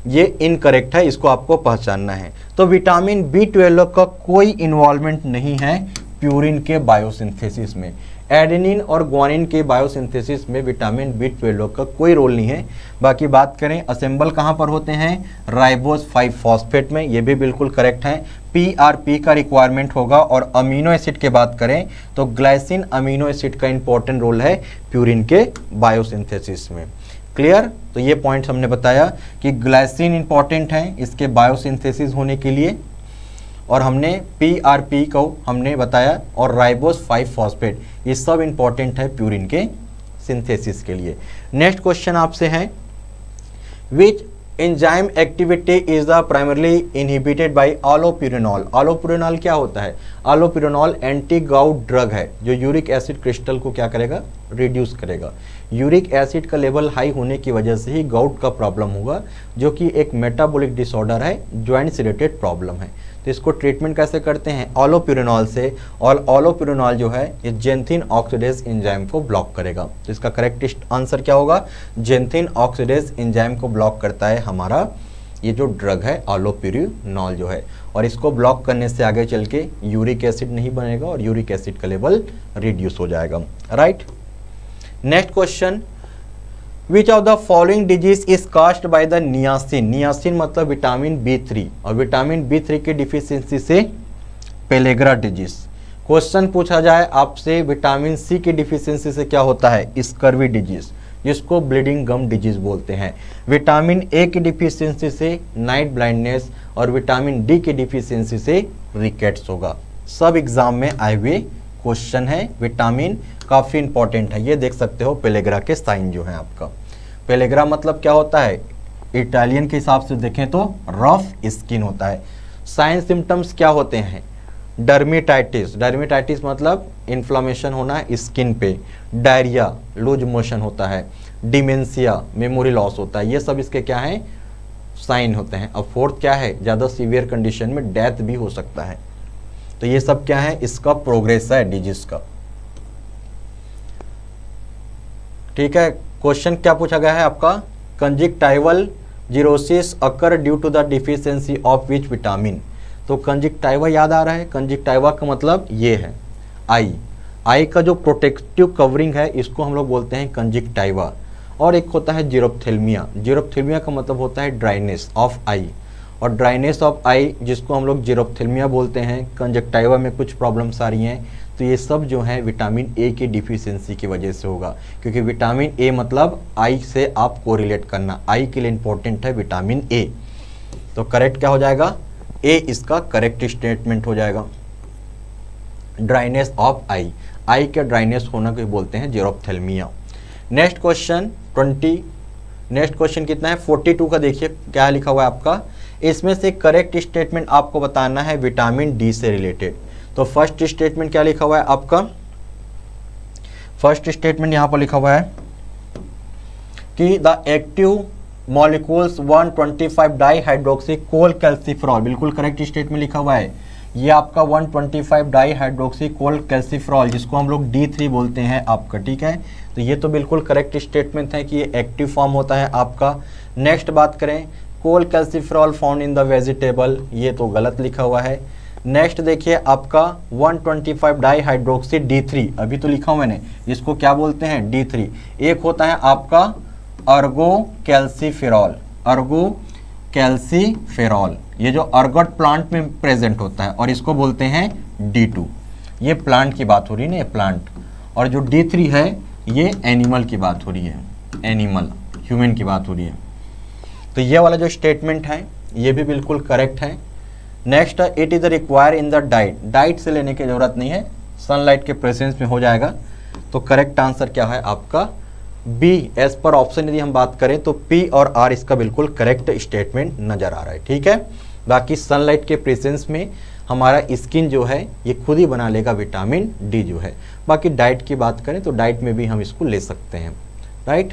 ये इनकरेक्ट है, इसको आपको पहचानना है। तो विटामिन B12 का कोई इन्वॉल्वमेंट नहीं है प्यूरिन के बायोसिंथेसिस में। एडेनिन और ग्वानिन के बायोसिंथेसिस में विटामिन B12 का कोई रोल नहीं है। बाकी बात करें असेंबल कहाँ पर होते हैं, राइबोस 5 फॉस्फेट में, ये भी बिल्कुल करेक्ट है। PRP का रिक्वायरमेंट होगा। और अमीनो एसिड की बात करें तो ग्लाइसिन अमीनो एसिड का इंपॉर्टेंट रोल है प्यूरिन के बायोसिंथेसिस में। क्लियर। तो ये पॉइंट्स हमने बताया कि ग्लाइसिन इंपॉर्टेंट है इसके बायोसिंथेसिस होने के लिए, और हमने PRP को हमने बताया, और राइबोस 5 फॉस्फेट, ये सब इंपॉर्टेंट है प्यूरिन के सिंथेसिस के लिए। नेक्स्ट क्वेश्चन आपसे है, which enzyme activity is the primarily inhibited by allopurinol. Allopurinol क्या होता है, ऑलोप्यूरिनॉल एंटी गाउट ड्रग है जो यूरिक एसिड क्रिस्टल को क्या करेगा, रिड्यूस करेगा। यूरिक एसिड का लेवल हाई होने की वजह से ही गाउट का प्रॉब्लम होगा, जो कि एक मेटाबॉलिक डिसऑर्डर है, जॉइंट से रिलेटेड प्रॉब्लम है। तो इसको ट्रीटमेंट कैसे करते हैं, ऑलोप्यूरिनॉल से। और ऑलोप्यूरिनॉल जो है ये जेंथिन ऑक्सीडेज एंजाइम को ब्लॉक करेगा। तो इसका करेक्ट आंसर क्या होगा, जेंथिन ऑक्सीडेज एंजाइम को ब्लॉक करता है हमारा ये जो ड्रग है ऑलोप्यूरिनॉल जो है। और इसको ब्लॉक करने से आगे चल के यूरिक एसिड नहीं बनेगा और यूरिक एसिड का लेवल रिड्यूस हो जाएगा, right. Next question, which of the following disease is caused by the niacin. Niacin मतलब विटामिन B3, और विटामिन B3 की डिफिशियंसी से पेलेग्रा डिजीज। क्वेश्चन पूछा जाए आपसे विटामिन C की डिफिशियंसी से क्या होता है, स्कर्वी डिजीज, जिसको ब्लीडिंग गम डिजीज बोलते हैं। विटामिन A की डिफिशियंसी से नाइट ब्लाइंडनेस, और विटामिन D की डिफिशियंसी से रिकेट्स होगा। सब एग्जाम में आए हुए क्वेश्चन है। विटामिन काफ़ी इंपॉर्टेंट है, ये देख सकते हो पेलेग्रा के साइन जो है आपका। पेलेग्रा मतलब क्या होता है, इटालियन के हिसाब से देखें तो रफ स्किन होता है। साइन सिम्टम्स क्या होते हैं, डर्मेटाइटिस, डर्मेटाइटिस मतलब इन्फ्लामेशन होना स्किन पे, डायरिया, लूज मोशन होता है, डिमेंशिया, मेमोरी लॉस होता है, ये सब इसके क्या हैं, साइन होते हैं। अब फोर्थ क्या है, ज़्यादा सीवियर कंडीशन में डेथ भी हो सकता है। तो ये सब क्या है, इसका प्रोग्रेस है डिजीज का। ठीक है, क्वेश्चन क्या पूछा गया है आपका, conjunctival xerosis occur due to the deficiency of which vitamin. तो कंजक्टाइवा याद आ रहा है, कंजक्टाइवा का मतलब ये है आई का जो प्रोटेक्टिव कवरिंग है इसको हम लोग बोलते हैं कंजक्टाइवा। और एक होता है जीरोप्थेल्मिया, जीरोप्थेल्मिया का मतलब होता है ड्राइनेस ऑफ आई, और ड्राइनेस ऑफ आई जिसको हम लोग जीरोप्थेल्मिया बोलते हैं। कंजक्टाइवा में कुछ प्रॉब्लम्स आ रही हैं तो ये सब जो है विटामिन ए की डिफिशियंसी की वजह से होगा, क्योंकि विटामिन ए मतलब आई से आप कोरिलेट करना, आई के लिए इंपॉर्टेंट है विटामिन ए। तो करेक्ट क्या हो जाएगा, ए इसका करेक्ट स्टेटमेंट हो जाएगा। ड्राइनेस ऑफ आई के ड्राइनेस होना को बोलते हैं जीरोप्थेल्मिया। नेक्स्ट क्वेश्चन 20, नेक्स्ट क्वेश्चन कितना है 42 का देखिए क्या लिखा हुआ है आपका। इसमें से करेक्ट स्टेटमेंट आपको बताना है विटामिन डी से रिलेटेड। तो फर्स्ट स्टेटमेंट क्या लिखा हुआ है आपका, फर्स्ट स्टेटमेंट यहां पर लिखा हुआ है कि the active molecules 125 dihydroxy cholecalciferol, बिल्कुल करेक्ट स्टेटमेंट लिखा हुआ है। ये आपका 125 डाई हाइड्रोक्सी कोल कैल्सिफेरॉल जिसको हम लोग D3 बोलते हैं आपका, ठीक है। तो ये तो बिल्कुल करेक्ट स्टेटमेंट है कि ये एक्टिव फॉर्म होता है आपका। नेक्स्ट बात करें cholecalciferol found in the vegetable, ये तो गलत लिखा हुआ है। नेक्स्ट देखिए आपका 125 डाई हाइड्रोक्सी D3, अभी तो लिखा हूं मैंने, इसको क्या बोलते हैं D3। एक होता है आपका अर्गो कैल्सिफेरॉल, अर्गो कैल्सिफेरॉल, ये जो अर्गट प्लांट में प्रेजेंट होता है और इसको बोलते हैं D2। ये प्लांट की बात हो रही है ना, ये प्लांट। और जो D3 है ये एनिमल की बात हो रही है, एनिमल ह्यूमन की बात हो रही है। तो ये वाला जो स्टेटमेंट है ये भी बिल्कुल करेक्ट है। Next it is require in the diet, diet से लेने की जरूरत नहीं है, सनलाइट के प्रेजेंस में हो जाएगा। तो करेक्ट आंसर क्या है आपका बी। एज पर ऑप्शन यदि हम बात करें तो पी और आर इसका बिल्कुल करेक्ट स्टेटमेंट नजर आ रहा है, ठीक है। बाकी सनलाइट के प्रेजेंस में हमारा स्किन जो है ये खुद ही बना लेगा विटामिन डी जो है। बाकी डाइट की बात करें तो डाइट में भी हम इसको ले सकते हैं, राइट।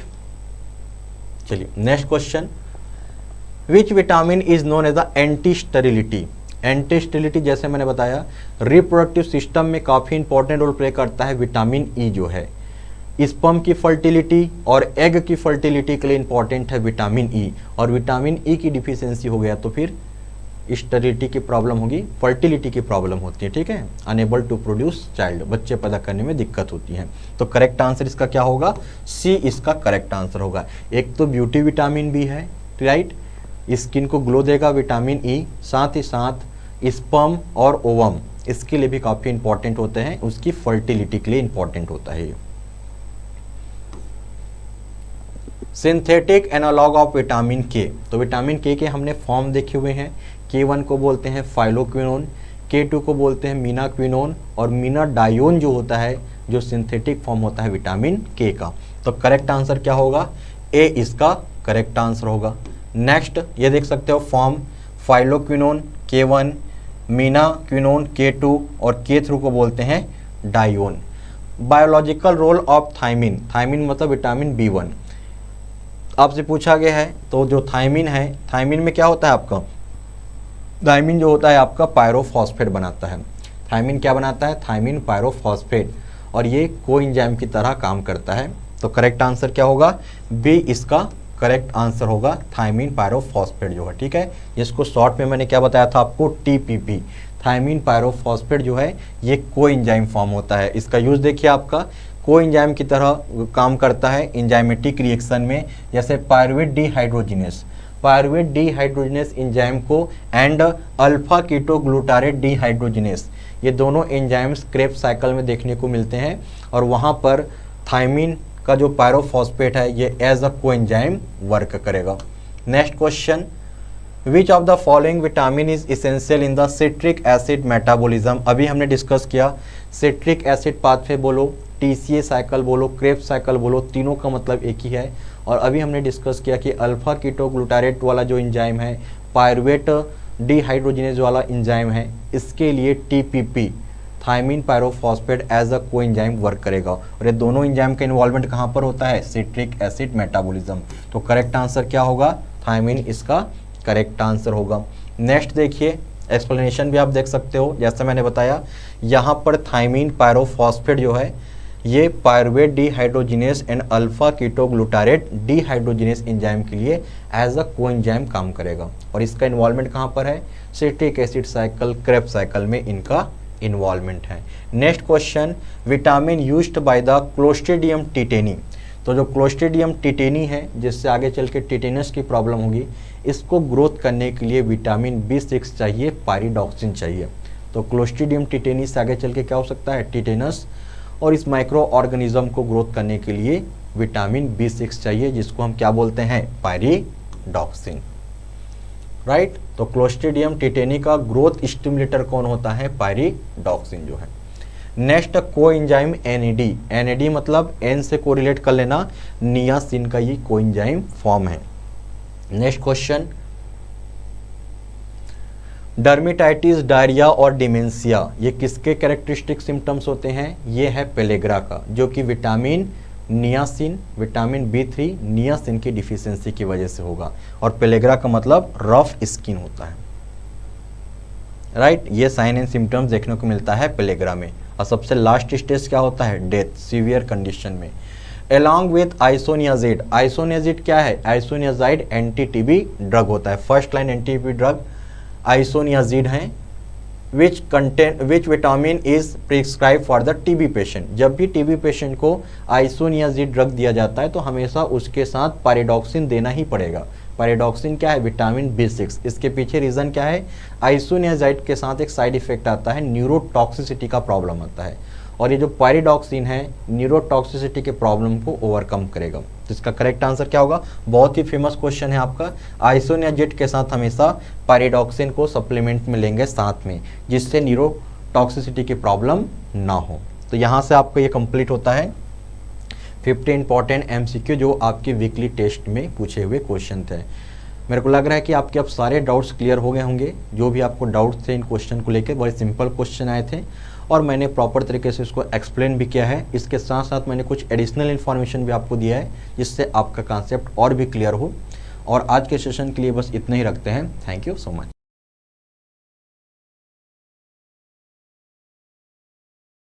चलिए next question, which vitamin is known as the anti sterility. Anti sterility जैसे मैंने बताया रिप्रोडक्टिव सिस्टम में काफ़ी इंपॉर्टेंट रोल प्ले करता है विटामिन ई जो है। स्पर्म की फर्टिलिटी और एग की फर्टिलिटी के लिए इंपॉर्टेंट है विटामिन ई, और विटामिन ई की डिफिशियंसी हो गया तो फिर स्टेरिलिटी की प्रॉब्लम होगी, फर्टिलिटी की प्रॉब्लम होती है, ठीक है। अनेबल टू प्रोड्यूस चाइल्ड, बच्चे पैदा करने में दिक्कत होती है। तो करेक्ट आंसर इसका क्या होगा, सी इसका करेक्ट आंसर होगा। एक तो ब्यूटी विटामिन बी है, राइट, स्किन को ग्लो देगा विटामिन ई, साथ ही साथ स्पर्म और ओवम इसके लिए भी काफ़ी इंपॉर्टेंट होते हैं, उसकी फर्टिलिटी के लिए इंपॉर्टेंट होता है। सिंथेटिक एनालॉग ऑफ विटामिन के, तो विटामिन के हमने फॉर्म देखे हुए हैं। K1 को बोलते हैं फाइलोक्विनोन, K2 को बोलते हैं मीनाक्विनोन, और मीनाडायोन जो होता है जो सिंथेटिक फॉर्म होता है विटामिन के का। तो करेक्ट आंसर क्या होगा, ए इसका करेक्ट आंसर होगा। नेक्स्ट ये देख सकते हो फॉर्म फाइलोक्विनोन K1, मीनाक्विनोन K2 और K3 को बोलते हैं dione. Biological role of thiamine, thiamine मतलब विटामिन B1 आपसे पूछा गया है। तो जो थायमिन है, थायमिन में क्या होता है आपका, थायमिन जो होता है आपका पायरोफॉस्फेट बनाता है। थायमिन क्या बनाता है, थायमिन पायरोफॉस्फेट, और ये कोएंजाइम की तरह काम करता है। तो करेक्ट आंसर क्या होगा, बी इसका करेक्ट आंसर होगा, थायमिन पायरोफॉस्फेट जो है, ठीक है। इसको शॉर्ट में मैंने क्या बताया था आपको, TPP। थायमिन पायरोफॉस्फेट जो है ये कोएंजाइम फॉर्म होता है। इसका यूज देखिए आपका कोएंजाइम की तरह काम करता है एंजाइमेटिक रिएक्शन में, जैसे pyruvate dehydrogenase, pyruvate dehydrogenase enzyme को एंड अल्फा कीटोग्लूटारेट डिहाइड्रोजिनेस, ये दोनों एंजाइम्स क्रेब्स साइकिल में देखने को मिलते हैं, और वहाँ पर थायमिन का जो पायरोफॉस्फेट है ये एज अ कोएंजाइम वर्क करेगा। Next question, which of the following vitamin is essential in the citric acid metabolism. अभी हमने डिस्कस किया सिट्रिक एसिड पाथवे बोलो, TCA साइकिल बोलो, क्रेब्स साइकिल बोलो, तीनों का मतलब एक ही है। और अभी हमने डिस्कस किया कि अल्फा कीटोग्लूटारेट वाला जो एंजाइम है, पायरुवेट डिहाइड्रोजिनेज वाला एंजाइम है, इसके लिए TPP thiamine pyrophosphate as a coenzyme work करेगा। और ये दोनों एंजाइम का इन्वॉल्वमेंट कहाँ पर होता है, सिट्रिक एसिड मेटाबॉलिज्म। तो करेक्ट आंसर क्या होगा, थायमिन इसका करेक्ट आंसर होगा। नेक्स्ट देखिए एक्सप्लेनेशन भी आप देख सकते हो, जैसे मैंने बताया यहाँ पर थायमिन पायरोफॉस्फेट जो है ये pyruvate dehydrogenase and alpha ketoglutarate dehydrogenase enzyme के लिए एज अ कोएंजाइम काम करेगा। और इसका इन्वॉल्वमेंट कहाँ पर है? Citric acid cycle, Krebs cycle में इनका इन्वॉल्वमेंट है। Next question, vitamin used by the clostridium tetani. तो जो क्लोस्ट्रीडियम टिटेनी है, जिससे आगे चल के टिटेनस की प्रॉब्लम होगी, इसको ग्रोथ करने के लिए विटामिन B6 चाहिए, पायरिडॉक्सिन चाहिए। तो क्लोस्ट्रीडियम टिटेनी से आगे चल के क्या हो सकता है? टिटेनस। और इस माइक्रो ऑर्गेनिज्म को ग्रोथ करने के लिए विटामिन B6 चाहिए, जिसको हम क्या बोलते हैं? Pyridoxine, right. तो क्लोस्ट्रीडियम टिटेनी का ग्रोथ स्टिमुलेटर कौन होता है? पायरिडॉक्सिन जो है। Next coenzyme NAD। NAD मतलब N से कोरिलेट कर लेना, नियासिन का ये कोएंजाइम फॉर्म है। नेक्स्ट क्वेश्चन, डर्मेटाइटिस, डायरिया और डिमेंशिया, ये किसके कैरेक्टरिस्टिक सिम्टम्स होते हैं? ये है पेलेग्रा का, जो कि vitamin niacin, vitamin B3 niacin की डिफिशियंसी की वजह से होगा। और पेलेग्रा का मतलब रफ स्किन होता है, राइट। ये साइन एंड सिम्टम्स देखने को मिलता है पेलेग्रा में। और सबसे लास्ट स्टेज क्या होता है? डेथ, सीवियर कंडीशन में। Along with isoniazid. आइसोनियाजिड क्या है? आइसोनियाजाइड एंटी टीबी ड्रग होता है। First line anti TB drug isoniazid है। Which vitamin is prescribe for the TB patient. जब भी टीबी पेशेंट को आइसोनियाजिड ड्रग दिया जाता है तो हमेशा उसके साथ पायरिडॉक्सिन देना ही पड़ेगा। पायरिडॉक्सिन क्या है? Vitamin B6। इसके पीछे रीज़न क्या है? आइसोनियाजाइड के साथ एक साइड इफेक्ट आता है, न्यूरोटॉक्सिसिटी का प्रॉब्लम आता है। और ये जो पायरिडॉक्सिन है, न्यूरोटॉक्सिसिटी के प्रॉब्लम को ओवरकम करेगा। तो इसका करेक्ट आंसर क्या होगा? बहुत ही फेमस क्वेश्चन है आपका। आइसोनियाजिड के साथ हमेशा पायरिडॉक्सिन को सप्लीमेंट में लेंगे साथ में, जिससे न्यूरोटॉक्सिसिटी की प्रॉब्लम ना हो। तो यहाँ से आपका ये कंप्लीट होता है 50 इंपॉर्टेंट MCQ जो आपके वीकली टेस्ट में पूछे हुए क्वेश्चन थे। मेरे को लग रहा है कि आपके अब सारे डाउट्स क्लियर हो गए होंगे। जो भी आपको डाउट्स थे इन क्वेश्चन को लेकर, बड़े सिंपल क्वेश्चन आए थे और मैंने प्रॉपर तरीके से इसको एक्सप्लेन भी किया है। इसके साथ साथ मैंने कुछ एडिशनल इन्फॉर्मेशन भी आपको दिया है, जिससे आपका कॉन्सेप्ट और भी क्लियर हो। और आज के सेशन के लिए बस इतना ही रखते हैं। Thank you so much.